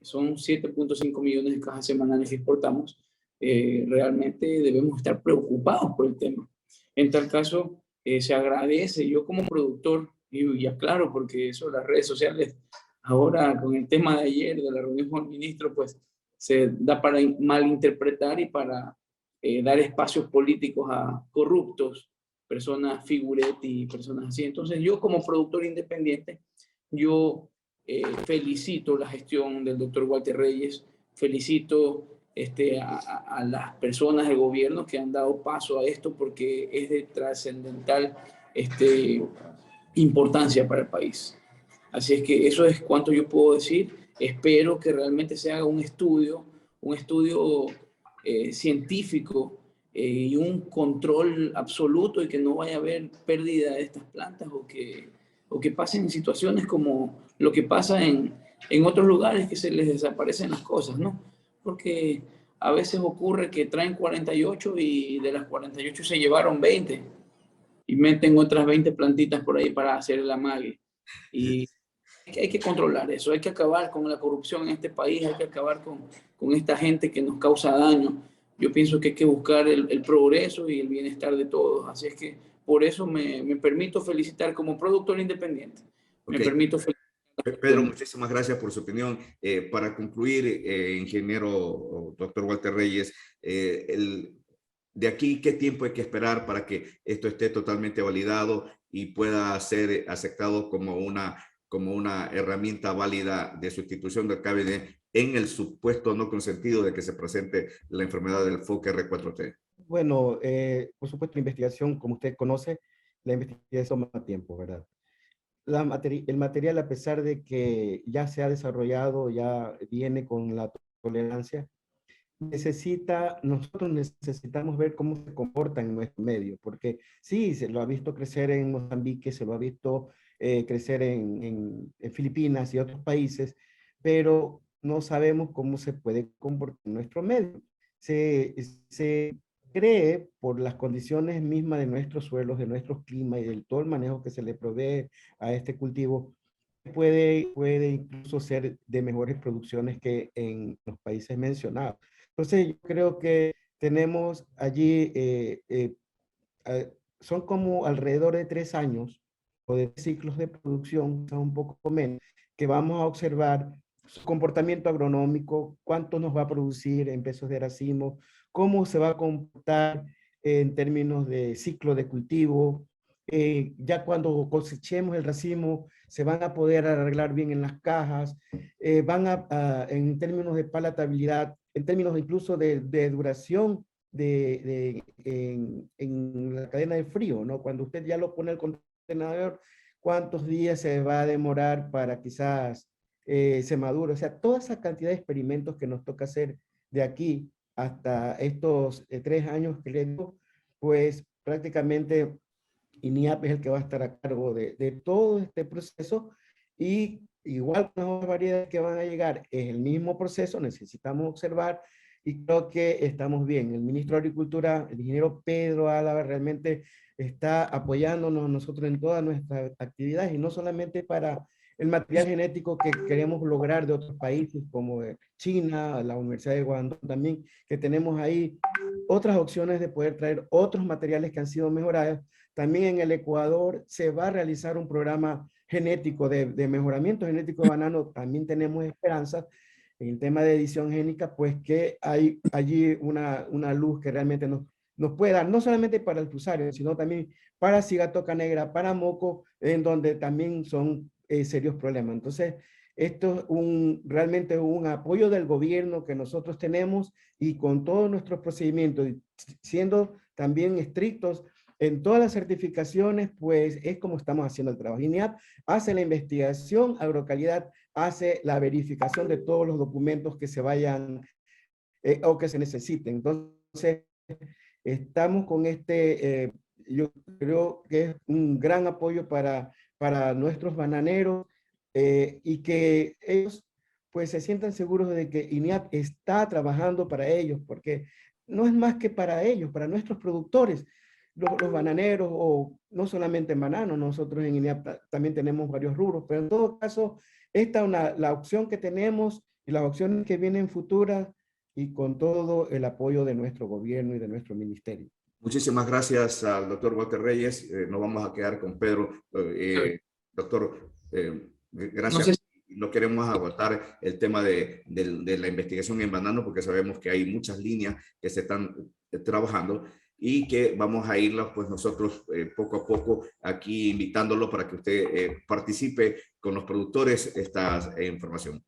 [SPEAKER 11] son 7.5 millones de cajas semanales que exportamos, realmente debemos estar preocupados por el tema. En tal caso, se agradece, yo como productor, y aclaro, porque eso, las redes sociales, ahora con el tema de ayer, de la reunión con el ministro, pues se da para malinterpretar y para dar espacios políticos a corruptos, personas figuretti, personas así. Entonces yo como productor independiente, yo felicito la gestión del doctor Walter Reyes, felicito a las personas del gobierno que han dado paso a esto, porque es de trascendental importancia para el país. Así es que eso es cuanto yo puedo decir. Espero que realmente se haga un estudio científico y un control absoluto, y que no vaya a haber pérdida de estas plantas, o que pasen situaciones como lo que pasa en otros lugares, que se les desaparecen las cosas, ¿no? Porque a veces ocurre que traen 48 y de las 48 se llevaron 20 y meten otras 20 plantitas por ahí para hacer el amague. Y hay que controlar eso, hay que acabar con la corrupción en este país, hay que acabar con esta gente que nos causa daño. Yo pienso que hay que buscar el progreso y el bienestar de todos. Así es que por eso me permito felicitar como productor independiente. Me permito felicitar.
[SPEAKER 2] Pedro, muchísimas gracias por su opinión. Para concluir, ingeniero doctor Walter Reyes, de aquí, ¿qué tiempo hay que esperar para que esto esté totalmente validado y pueda ser aceptado como una herramienta válida de sustitución del CABD en el supuesto no consentido de que se presente la enfermedad del FOC R4T?
[SPEAKER 14] Bueno, por supuesto, la investigación, como usted conoce, la investigación toma tiempo, ¿verdad? El material, a pesar de que ya se ha desarrollado, ya viene con la tolerancia, nosotros necesitamos ver cómo se comporta en nuestro medio, porque sí, se lo ha visto crecer en Mozambique, se lo ha visto crecer en Filipinas y otros países, pero no sabemos cómo se puede comportar en nuestro medio. Se cree, por las condiciones mismas de nuestros suelos, de nuestros climas y del todo el manejo que se le provee a este cultivo, puede incluso ser de mejores producciones que en los países mencionados. Entonces, yo creo que tenemos allí, son como alrededor de 3 años o de ciclos de producción, son un poco menos, que vamos a observar su comportamiento agronómico, cuánto nos va a producir en pesos de racimo, cómo se va a comportar en términos de ciclo de cultivo. Ya cuando cosechemos el racimo, se van a poder arreglar bien en las cajas, en términos de palatabilidad, en términos incluso de duración en la cadena de frío, ¿no? Cuando usted ya lo pone al contenedor, ¿cuántos días se va a demorar para quizás se madure? O sea, toda esa cantidad de experimentos que nos toca hacer de aquí hasta estos 3 años que le digo, pues prácticamente INIAP es el que va a estar a cargo de todo este proceso, y igual con las variedades que van a llegar, es el mismo proceso. Necesitamos observar y creo que estamos bien. El ministro de Agricultura, el ingeniero Pedro Álava, realmente está apoyándonos nosotros en todas nuestras actividades y no solamente para el material genético que queremos lograr de otros países como China, la Universidad de Guangdong también, que tenemos ahí otras opciones de poder traer otros materiales que han sido mejorados. También en el Ecuador se va a realizar un programa genético de mejoramiento genético de banano. También tenemos esperanzas en el tema de edición génica, pues que hay allí una luz que realmente nos puede dar, no solamente para el fusario, sino también para cigatoca negra, para moco, en donde también son serios problemas. Entonces, esto es realmente un apoyo del gobierno que nosotros tenemos y con todos nuestros procedimientos, siendo también estrictos en todas las certificaciones, pues es como estamos haciendo el trabajo. INEAP hace la investigación, Agrocalidad hace la verificación de todos los documentos que se vayan o que se necesiten. Entonces, estamos con yo creo que es un gran apoyo para nuestros bananeros y que ellos pues se sientan seguros de que INEAP está trabajando para ellos, porque no es más que para ellos, para nuestros productores, los bananeros, o no solamente en banano, nosotros en INEAP también tenemos varios rubros, pero en todo caso, esta es la opción que tenemos y las opciones que vienen futuras y con todo el apoyo de nuestro gobierno y de nuestro ministerio.
[SPEAKER 2] Muchísimas gracias al doctor Walter Reyes. Nos vamos a quedar con Pedro. Doctor, gracias. No queremos agotar el tema de la investigación en banano porque sabemos que hay muchas líneas que se están trabajando y que vamos a irlas pues nosotros poco a poco aquí invitándolo para que usted participe con los productores esta información.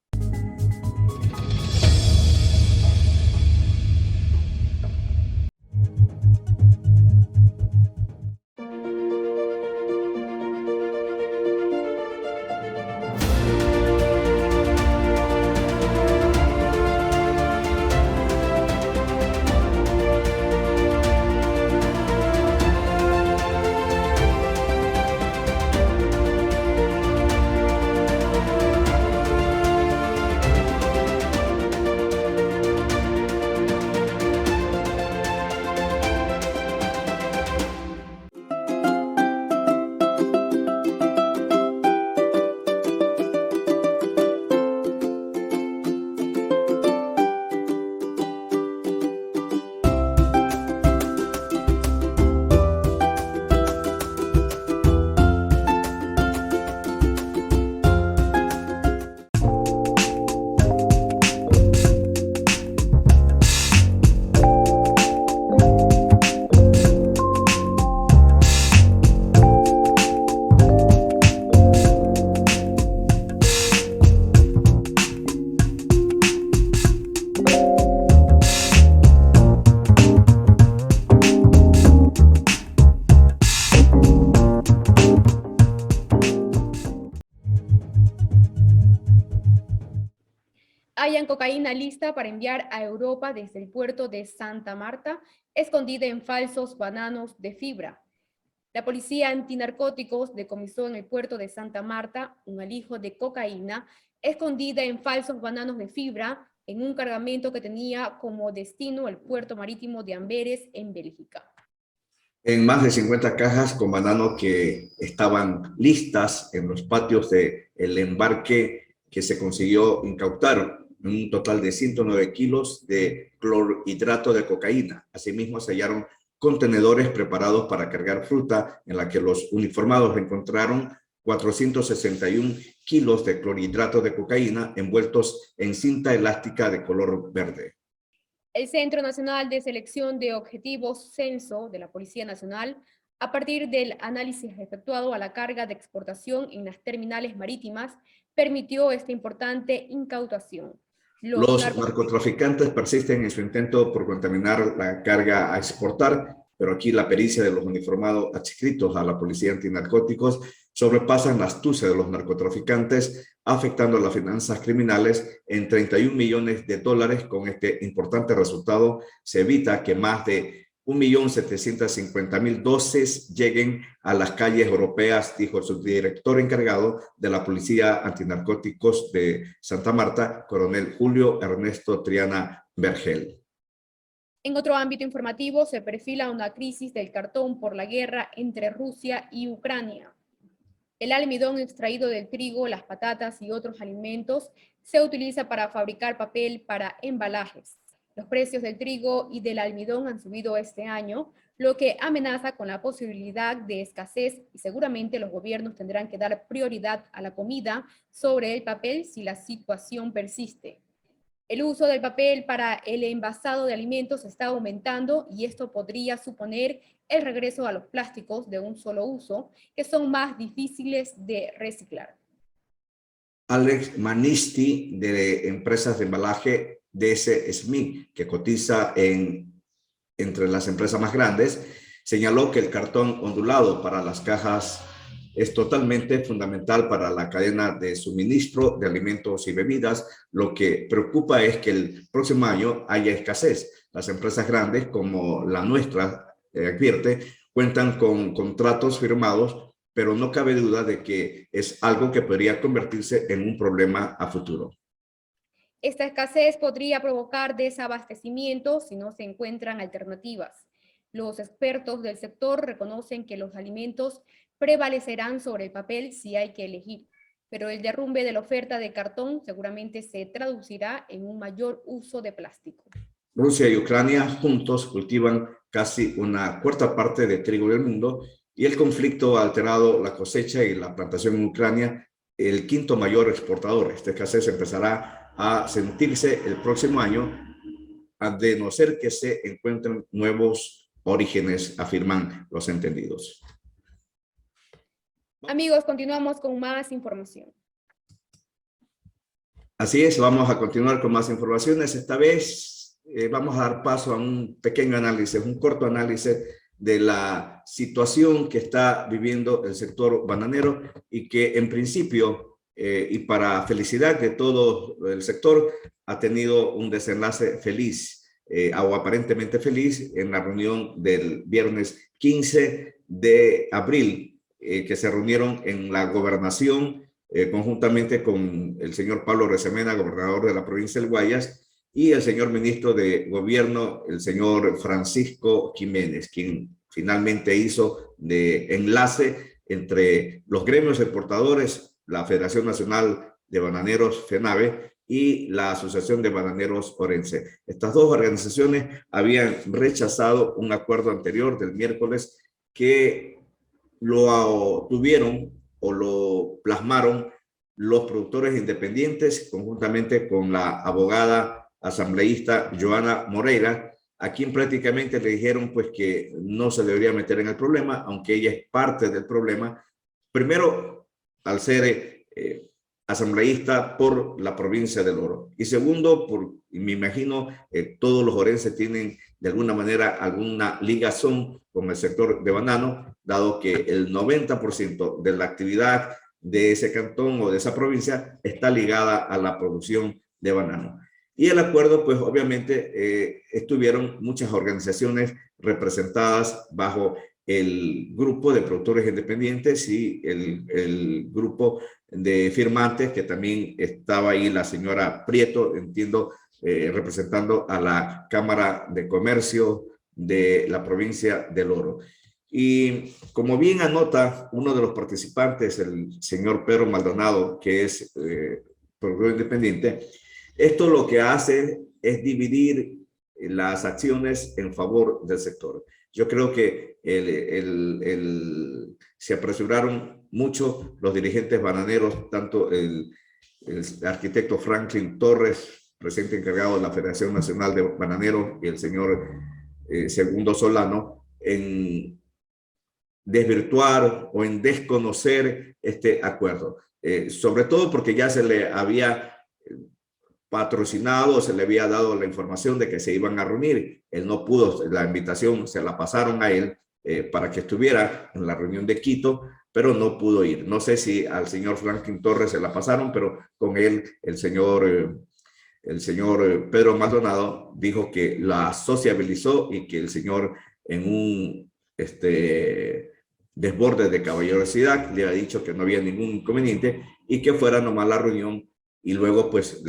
[SPEAKER 3] Hayan cocaína lista para enviar a Europa desde el puerto de Santa Marta, escondida en falsos bananos de fibra. La policía antinarcóticos decomisó en el puerto de Santa Marta un alijo de cocaína escondida en falsos bananos de fibra en un cargamento que tenía como destino el puerto marítimo de Amberes en Bélgica.
[SPEAKER 2] En más de 50 cajas con banano que estaban listas en los patios del embarque que se consiguió incautar un total de 109 kilos de clorhidrato de cocaína. Asimismo, se hallaron contenedores preparados para cargar fruta en la que los uniformados encontraron 461 kilos de clorhidrato de cocaína envueltos en cinta elástica de color verde.
[SPEAKER 3] El Centro Nacional de Selección de Objetivos Censo de la Policía Nacional, a partir del análisis efectuado a la carga de exportación en las terminales marítimas, permitió esta importante incautación.
[SPEAKER 2] Los narcotraficantes persisten en su intento por contaminar la carga a exportar, pero aquí la pericia de los uniformados adscritos a la Policía Antinarcóticos sobrepasan la astucia de los narcotraficantes, afectando a las finanzas criminales en 31 millones de dólares. Con este importante resultado, se evita que más de 1.750.000 dosis lleguen a las calles europeas, dijo el subdirector encargado de la Policía Antinarcóticos de Santa Marta, coronel Julio Ernesto Triana Vergel.
[SPEAKER 3] En otro ámbito informativo, se perfila una crisis del cartón por la guerra entre Rusia y Ucrania. El almidón extraído del trigo, las patatas y otros alimentos se utiliza para fabricar papel para embalajes. Los precios del trigo y del almidón han subido este año, lo que amenaza con la posibilidad de escasez y seguramente los gobiernos tendrán que dar prioridad a la comida sobre el papel si la situación persiste. El uso del papel para el envasado de alimentos está aumentando y esto podría suponer el regreso a los plásticos de un solo uso, que son más difíciles de reciclar.
[SPEAKER 2] Alex Manisti, de Empresas de Embalaje DS Smith, que cotiza entre las empresas más grandes, señaló que el cartón ondulado para las cajas es totalmente fundamental para la cadena de suministro de alimentos y bebidas. Lo que preocupa es que el próximo año haya escasez. Las empresas grandes, como la nuestra, advierte, cuentan con contratos firmados, pero no cabe duda de que es algo que podría convertirse en un problema a futuro.
[SPEAKER 3] Esta escasez podría provocar desabastecimiento si no se encuentran alternativas. Los expertos del sector reconocen que los alimentos prevalecerán sobre el papel si hay que elegir, pero el derrumbe de la oferta de cartón seguramente se traducirá en un mayor uso de plástico.
[SPEAKER 2] Rusia y Ucrania juntos cultivan casi una cuarta parte del trigo del mundo y el conflicto ha alterado la cosecha y la plantación en Ucrania, el quinto mayor exportador. Esta escasez empezará a sentirse el próximo año, de no ser que se encuentren nuevos orígenes, afirman los entendidos.
[SPEAKER 3] Amigos, continuamos con más información.
[SPEAKER 2] Así es, vamos a continuar con más informaciones. Esta vez vamos a dar paso a un pequeño análisis, un corto análisis de la situación que está viviendo el sector bananero y que en principio, y para felicidad de todo el sector, ha tenido un desenlace feliz o aparentemente feliz en la reunión del viernes 15 de abril, que se reunieron en la gobernación conjuntamente con el señor Pablo Resemena, gobernador de la provincia del Guayas, y el señor ministro de Gobierno, el señor Francisco Jiménez, quien finalmente hizo de enlace entre los gremios exportadores, la Federación Nacional de Bananeros, FENABE, y la Asociación de Bananeros Orense. Estas dos organizaciones habían rechazado un acuerdo anterior del miércoles que lo tuvieron o lo plasmaron los productores independientes conjuntamente con la abogada asambleísta Joana Moreira, a quien prácticamente le dijeron pues que no se debería meter en el problema, aunque ella es parte del problema. Primero, al ser asambleísta por la provincia del Oro. Y segundo, me imagino, todos los orenses tienen de alguna manera alguna ligazón con el sector de banano, dado que el 90% de la actividad de ese cantón o de esa provincia está ligada a la producción de banano. Y el acuerdo, pues obviamente estuvieron muchas organizaciones representadas bajo el grupo de productores independientes y el grupo de firmantes, que también estaba ahí la señora Prieto, entiendo, representando a la Cámara de Comercio de la provincia del Oro. Y como bien anota uno de los participantes, el señor Pedro Maldonado, que es productor independiente, esto lo que hace es dividir las acciones en favor del sector. Yo creo que se apresuraron mucho los dirigentes bananeros, tanto el arquitecto Franklin Torres, presidente encargado de la Federación Nacional de Bananeros, y el señor Segundo Solano, en desvirtuar o en desconocer este acuerdo. Sobre todo porque ya se le había patrocinado, se le había dado la información de que se iban a reunir. Él no pudo, la invitación se la pasaron a él para que estuviera en la reunión de Quito, pero no pudo ir. No sé si al señor Franklin Torres se la pasaron, pero con él el señor Pedro Maldonado dijo que la sociabilizó y que el señor, en un desborde de caballerosidad, le ha dicho que no había ningún inconveniente y que fuera nomás la reunión, y luego pues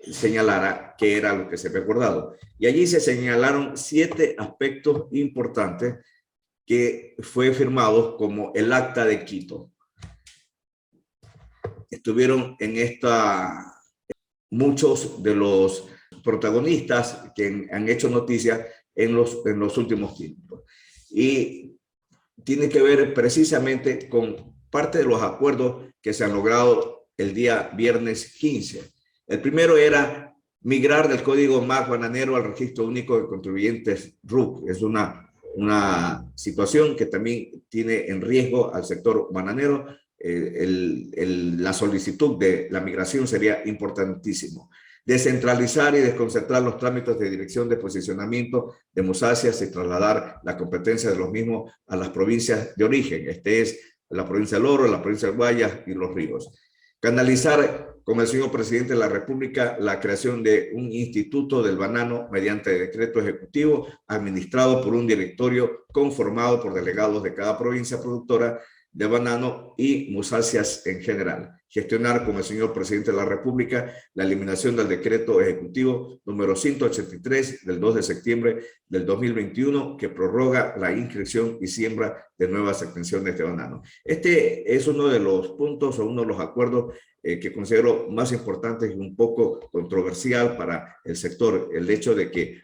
[SPEAKER 2] señalara qué era lo que se había acordado. Y allí se señalaron 7 aspectos importantes que fue firmado como el Acta de Quito. Estuvieron en esta muchos de los protagonistas que han hecho noticia en los últimos tiempos. Y tiene que ver precisamente con parte de los acuerdos que se han logrado el día viernes 15. El primero era migrar del Código MAC bananero al Registro Único de Contribuyentes RUC. Es una situación que también tiene en riesgo al sector bananero. La solicitud de la migración sería importantísimo. Descentralizar y desconcentrar los trámites de dirección de posicionamiento de musáceas y trasladar la competencia de los mismos a las provincias de origen. Este es la provincia del Oro, la provincia de Guayas y Los Ríos. Canalizar con el señor presidente de la República la creación de un instituto del banano mediante decreto ejecutivo administrado por un directorio conformado por delegados de cada provincia productora de banano y musáceas en general. Gestionar con el señor presidente de la República la eliminación del decreto ejecutivo número 183 del 2 de septiembre del 2021 que prorroga la inscripción y siembra de nuevas extensiones de banano. Este es uno de los puntos o uno de los acuerdos que considero más importantes y un poco controversial para el sector. El hecho de que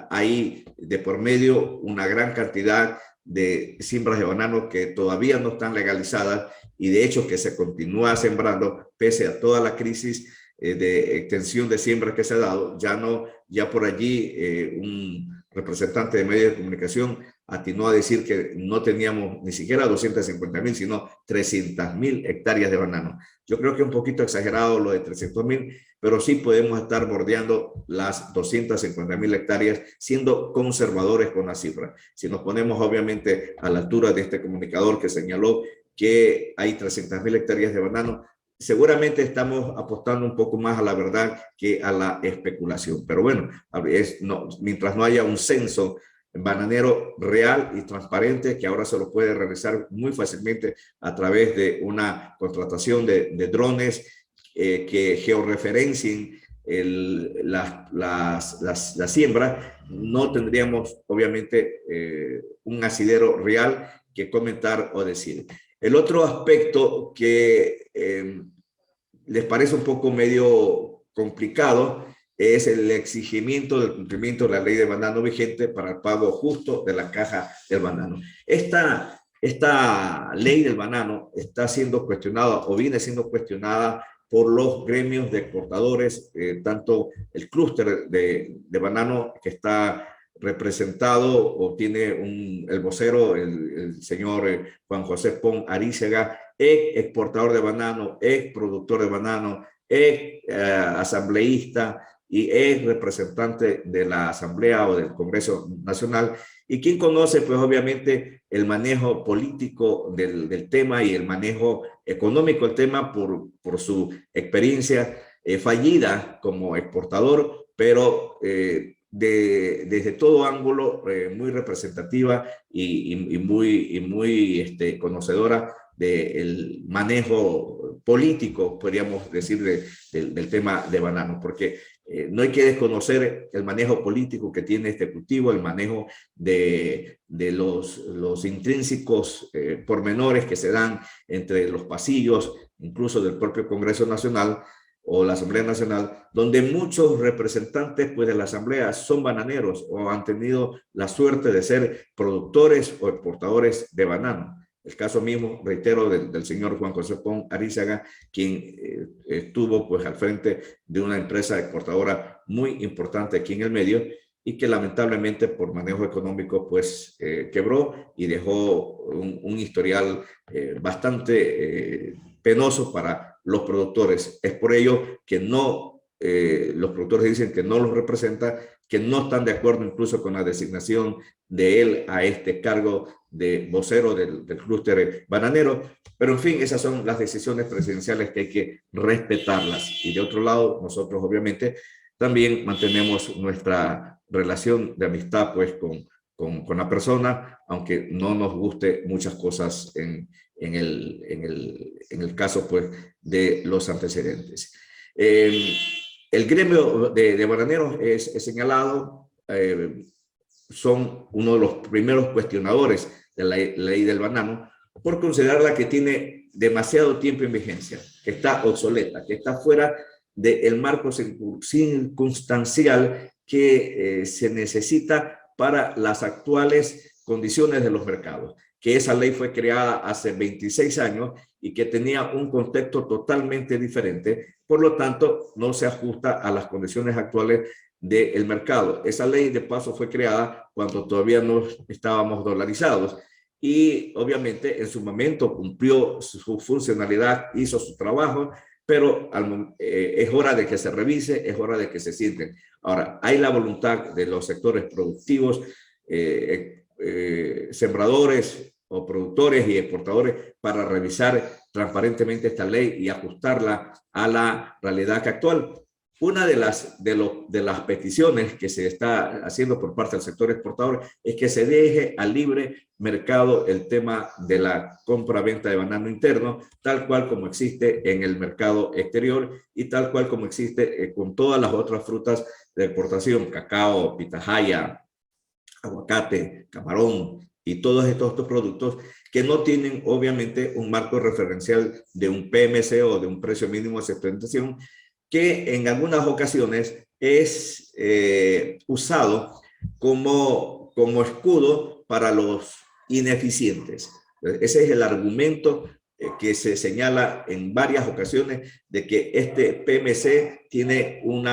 [SPEAKER 2] hay de por medio una gran cantidad de siembras de banano que todavía no están legalizadas y de hecho que se continúa sembrando pese a toda la crisis de extensión de siembras que se ha dado. Ya por allí un representante de medios de comunicación atinó a decir que no teníamos ni siquiera 250.000, sino 300.000 hectáreas de banano. Yo creo que es un poquito exagerado lo de 300.000, pero sí podemos estar bordeando las 250.000 hectáreas siendo conservadores con la cifra. Si nos ponemos obviamente a la altura de este comunicador que señaló que hay 300.000 hectáreas de banano, seguramente estamos apostando un poco más a la verdad que a la especulación. Pero bueno, mientras no haya un censo bananero real y transparente, que ahora se lo puede realizar muy fácilmente a través de una contratación de drones que georreferencien la siembra, no tendríamos obviamente un asidero real que comentar o decir. El otro aspecto que les parece un poco medio complicado es el exigimiento del cumplimiento de la ley de banano vigente para el pago justo de la caja del banano. Esta ley del banano está siendo cuestionada o viene siendo cuestionada por los gremios de exportadores, tanto el clúster de banano que está representado o tiene el vocero, el señor Juan José Pon Arízaga, exportador de banano, productor de banano, asambleísta y es representante de la Asamblea o del Congreso Nacional, y quien conoce pues obviamente el manejo político del tema y el manejo económico del tema por su experiencia fallida como exportador, pero desde todo ángulo muy representativa y muy conocedora del manejo político, podríamos decir, del tema de banano, porque no hay que desconocer el manejo político que tiene este cultivo, el manejo de los intrínsecos pormenores que se dan entre los pasillos, incluso del propio Congreso Nacional o la Asamblea Nacional, donde muchos representantes pues, de la Asamblea son bananeros o han tenido la suerte de ser productores o exportadores de banano. El caso mismo, reitero, del señor Juan José Pon Arízaga, quien estuvo pues, al frente de una empresa exportadora muy importante aquí en el medio y que lamentablemente por manejo económico pues, quebró y dejó un historial bastante penoso para los productores. Es por ello que los productores dicen que no los representa, que no están de acuerdo incluso con la designación de él a este cargo de vocero del clúster bananero, pero en fin, esas son las decisiones presidenciales que hay que respetarlas. Y de otro lado, nosotros obviamente también mantenemos nuestra relación de amistad pues con la persona, aunque no nos guste muchas cosas en el caso pues de los antecedentes. El gremio de bananeros es señalado, son uno de los primeros cuestionadores de la ley del banano por considerarla que tiene demasiado tiempo en vigencia, que está obsoleta, que está fuera del marco circunstancial que se necesita para las actuales condiciones de los mercados, que esa ley fue creada hace 26 años y que tenía un contexto totalmente diferente, por lo tanto no se ajusta a las condiciones actuales del mercado. Esa ley de paso fue creada cuando todavía no estábamos dolarizados y obviamente en su momento cumplió su funcionalidad, hizo su trabajo, pero es hora de que se revise, es hora de que se sienten. Ahora, hay la voluntad de los sectores productivos, sembradores o productores y exportadores para revisar transparentemente esta ley y ajustarla a la realidad actual. Una de las peticiones que se está haciendo por parte del sector exportador es que se deje a libre mercado el tema de la compra-venta de banano interno, tal cual como existe en el mercado exterior y tal cual como existe con todas las otras frutas de exportación, cacao, pitahaya, aguacate, camarón y todos estos productos que no tienen obviamente un marco referencial de un PMC o de un precio mínimo de sustentación, que en algunas ocasiones es usado como escudo para los ineficientes. Ese es el argumento que se señala en varias ocasiones de que este PMC tiene un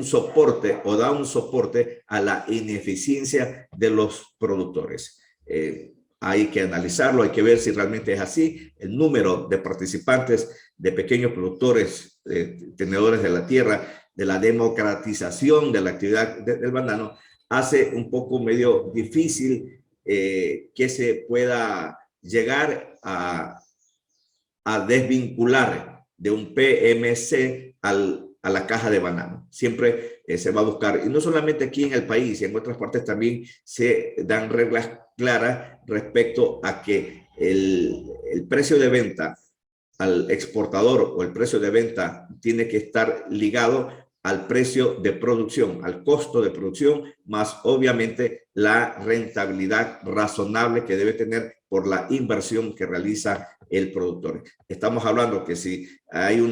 [SPEAKER 2] soporte o da un soporte a la ineficiencia de los productores. Hay que analizarlo, hay que ver si realmente es así. El número de participantes, de pequeños productores, tenedores de la tierra, de la democratización de la actividad del banano, hace un poco medio difícil que se pueda llegar a desvincular de un PMC a la caja de banano. Siempre se va a buscar, y no solamente aquí en el país, en otras partes también se dan reglas claras respecto a que el precio de venta al exportador o el precio de venta tiene que estar ligado al precio de producción, al costo de producción, más obviamente la rentabilidad razonable que debe tener por la inversión que realiza el productor. Estamos hablando que si hay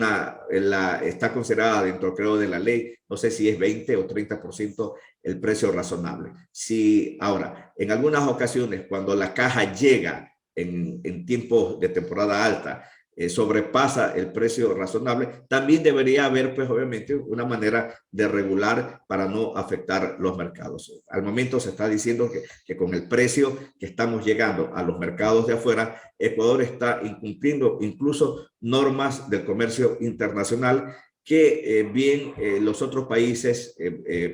[SPEAKER 2] está considerada dentro, creo, de la ley, no sé si es 20 o 30% el precio razonable. Si ahora, en algunas ocasiones, cuando la caja llega en tiempos de temporada alta, sobrepasa el precio razonable, también debería haber, pues obviamente, una manera de regular para no afectar los mercados. Al momento se está diciendo que con el precio que estamos llegando a los mercados de afuera, Ecuador está incumpliendo incluso normas del comercio internacional que los otros países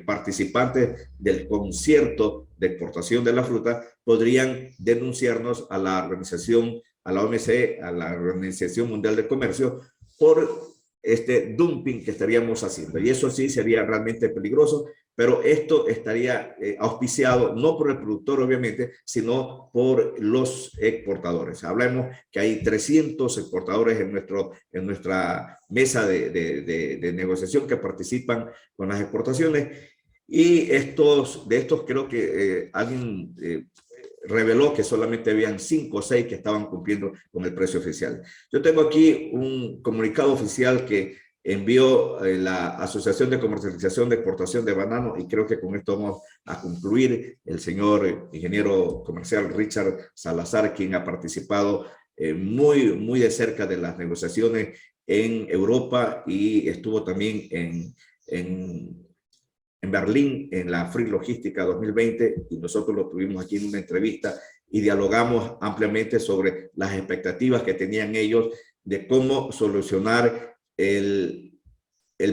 [SPEAKER 2] participantes del concierto de exportación de la fruta podrían denunciarnos a la organización, a la OMC, a la Organización Mundial de Comercio, por este dumping que estaríamos haciendo. Y eso sí sería realmente peligroso, pero esto estaría auspiciado no por el productor, obviamente, sino por los exportadores. Hablamos que hay 300 exportadores en nuestra mesa de negociación que participan con las exportaciones, y de estos creo que alguien reveló que solamente habían 5 o 6 que estaban cumpliendo con el precio oficial. Yo tengo aquí un comunicado oficial que envió la Asociación de Comercialización de Exportación de Banano, y creo que con esto vamos a concluir. El señor ingeniero comercial Richard Salazar, quien ha participado muy de cerca de las negociaciones en Europa y estuvo también en Berlín en la Free Logística 2020, y nosotros lo tuvimos aquí en una entrevista y dialogamos ampliamente sobre las expectativas que tenían ellos de cómo solucionar el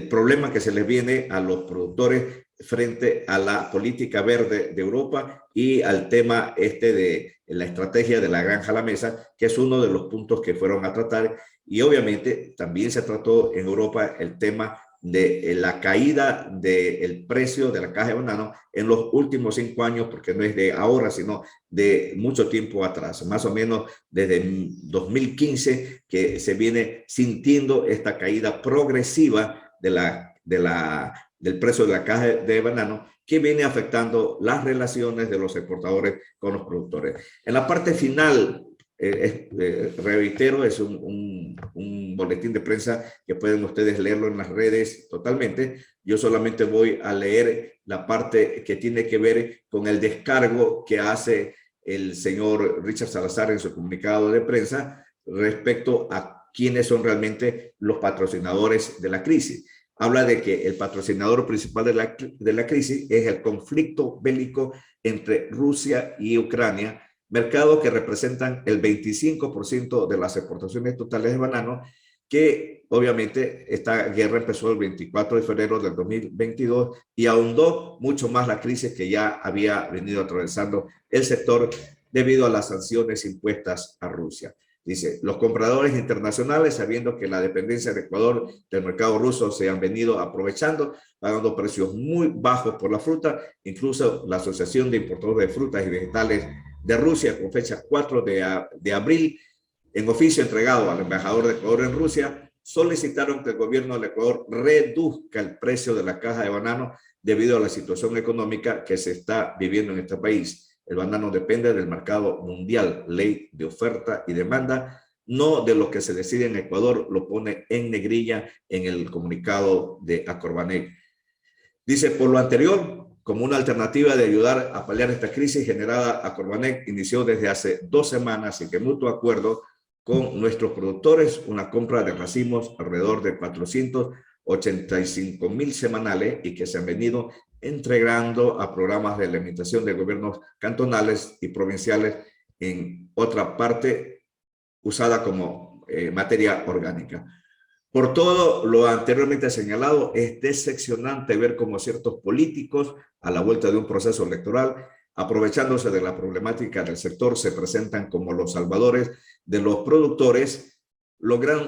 [SPEAKER 2] problema que se les viene a los productores frente a la política verde de Europa y al tema de la estrategia de la granja a la mesa, que es uno de los puntos que fueron a tratar. Y obviamente también se trató en Europa el tema de la caída del precio de la caja de banano en los últimos 5 años, porque no es de ahora, sino de mucho tiempo atrás, más o menos desde 2015 que se viene sintiendo esta caída progresiva del precio de la caja de banano, que viene afectando las relaciones de los exportadores con los productores. En la parte final, reitero, es un boletín de prensa que pueden ustedes leerlo en las redes totalmente. Yo solamente voy a leer la parte que tiene que ver con el descargo que hace el señor Richard Salazar en su comunicado de prensa respecto a quiénes son realmente los patrocinadores de la crisis. Habla de que el patrocinador principal de la crisis es el conflicto bélico entre Rusia y Ucrania, mercados que representan el 25% de las exportaciones totales de banano, que obviamente esta guerra empezó el 24 de febrero del 2022 y ahondó mucho más la crisis que ya había venido atravesando el sector debido a las sanciones impuestas a Rusia. Dice, los compradores internacionales, sabiendo que la dependencia de Ecuador del mercado ruso se han venido aprovechando, pagando precios muy bajos por la fruta. Incluso la Asociación de Importadores de Frutas y Vegetales de Rusia, con fecha 4 de abril, en oficio entregado al embajador de Ecuador en Rusia, solicitaron que el gobierno del Ecuador reduzca el precio de la caja de banano debido a la situación económica que se está viviendo en este país. El banano depende del mercado mundial, ley de oferta y demanda, no de lo que se decide en Ecuador, lo pone en negrilla en el comunicado de Acorbanec. Dice, por lo anterior, como una alternativa de ayudar a paliar esta crisis generada, Acorbanec inició desde hace 2 semanas y de mutuo acuerdo con nuestros productores una compra de racimos alrededor de 485,000 semanales y que se han venido entregando a programas de alimentación de gobiernos cantonales y provinciales en otra parte usada como materia orgánica. Por todo lo anteriormente señalado, es decepcionante ver cómo ciertos políticos, a la vuelta de un proceso electoral, aprovechándose de la problemática del sector, se presentan como los salvadores de los productores,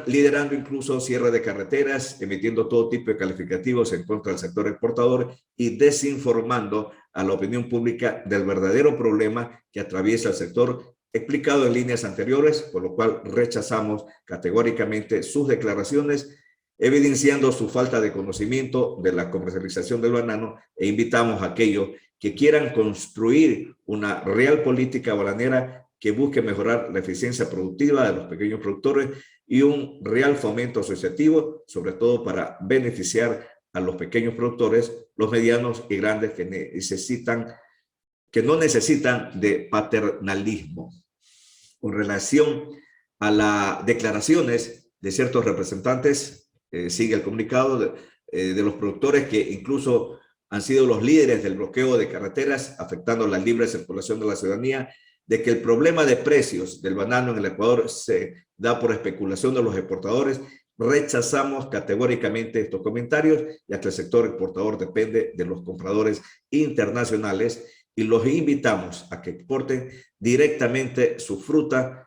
[SPEAKER 2] liderando incluso cierre de carreteras, emitiendo todo tipo de calificativos en contra del sector exportador y desinformando a la opinión pública del verdadero problema que atraviesa el sector, explicado en líneas anteriores, por lo cual rechazamos categóricamente sus declaraciones, evidenciando su falta de conocimiento de la comercialización del banano, e invitamos a aquellos que quieran construir una real política bananera que busque mejorar la eficiencia productiva de los pequeños productores y un real fomento asociativo, sobre todo para beneficiar a los pequeños productores, los medianos y grandes que no necesitan de paternalismo. Con relación a las declaraciones de ciertos representantes, sigue el comunicado de los productores que incluso han sido los líderes del bloqueo de carreteras, afectando la libre circulación de la ciudadanía, de que el problema de precios del banano en el Ecuador se da por especulación de los exportadores. Rechazamos categóricamente estos comentarios, ya que el sector exportador depende de los compradores internacionales y los invitamos a que exporten directamente su fruta.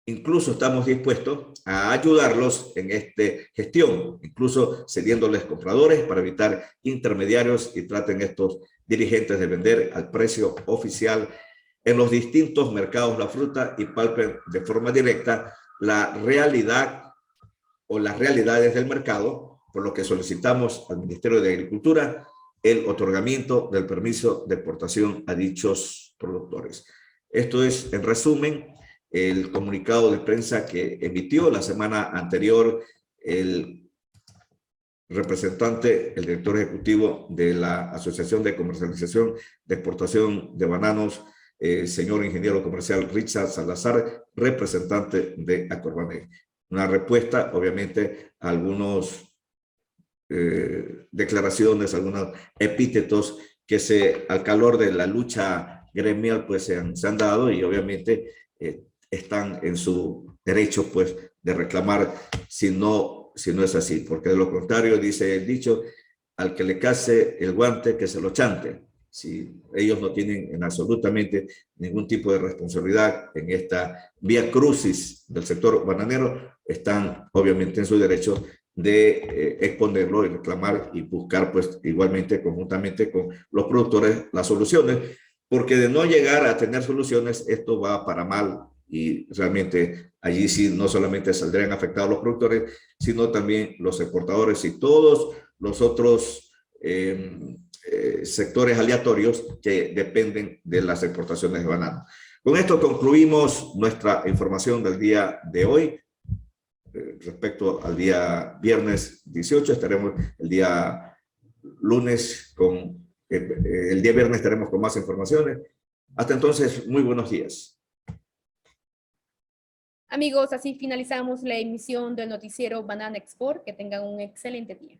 [SPEAKER 2] Incluso estamos dispuestos a ayudarlos en esta gestión, incluso cediéndoles compradores para evitar intermediarios y traten estos dirigentes de vender al precio oficial en los distintos mercados la fruta y palpen de forma directa la realidad o las realidades del mercado, por lo que solicitamos al Ministerio de Agricultura el otorgamiento del permiso de exportación a dichos productores. Esto es, en resumen, el comunicado de prensa que emitió la semana anterior el representante, el director ejecutivo de la Asociación de Comercialización de Exportación de Bananos, señor ingeniero comercial Richard Salazar, representante de Acorbanec. Una respuesta, obviamente, a algunos declaraciones, algunos epítetos que al calor de la lucha gremial pues se han dado, y obviamente están en su derecho pues de reclamar si no es así, porque de lo contrario, dice el dicho, al que le case el guante que se lo chante. Si ellos no tienen en absolutamente ningún tipo de responsabilidad en esta vía crucis del sector bananero, están obviamente en su derecho de exponerlo y reclamar y buscar pues igualmente conjuntamente con los productores las soluciones, porque de no llegar a tener soluciones esto va para mal y realmente allí sí no solamente saldrían afectados los productores, sino también los exportadores y todos los otros sectores aleatorios que dependen de las exportaciones de banano. Con esto concluimos nuestra información del día de hoy. Respecto al día viernes 18, estaremos el día lunes con, el día viernes estaremos con más informaciones. Hasta entonces, muy buenos días.
[SPEAKER 3] Amigos, así finalizamos la emisión del noticiero Banana Export. Que tengan un excelente día.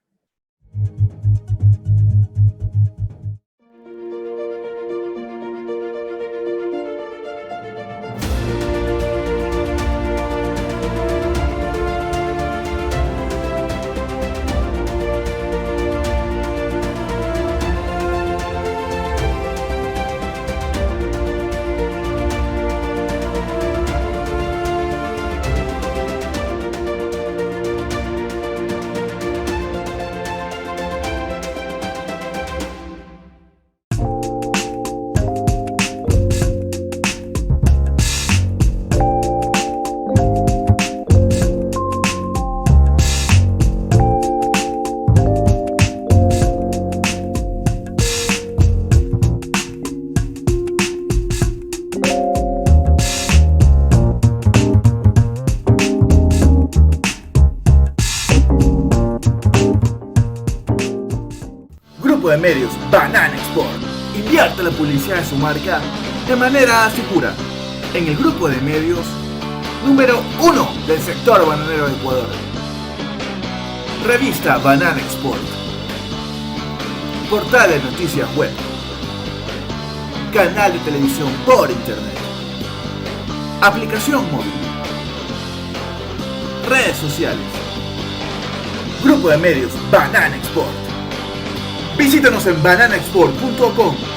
[SPEAKER 1] De medios Banana Export invierte la publicidad de su marca de manera segura en el grupo de medios número 1 del sector bananero de Ecuador. Revista Banana Export, portal de noticias web, canal de televisión por internet, aplicación móvil, redes sociales, grupo de medios Banana Export. Visítanos en bananaexport.com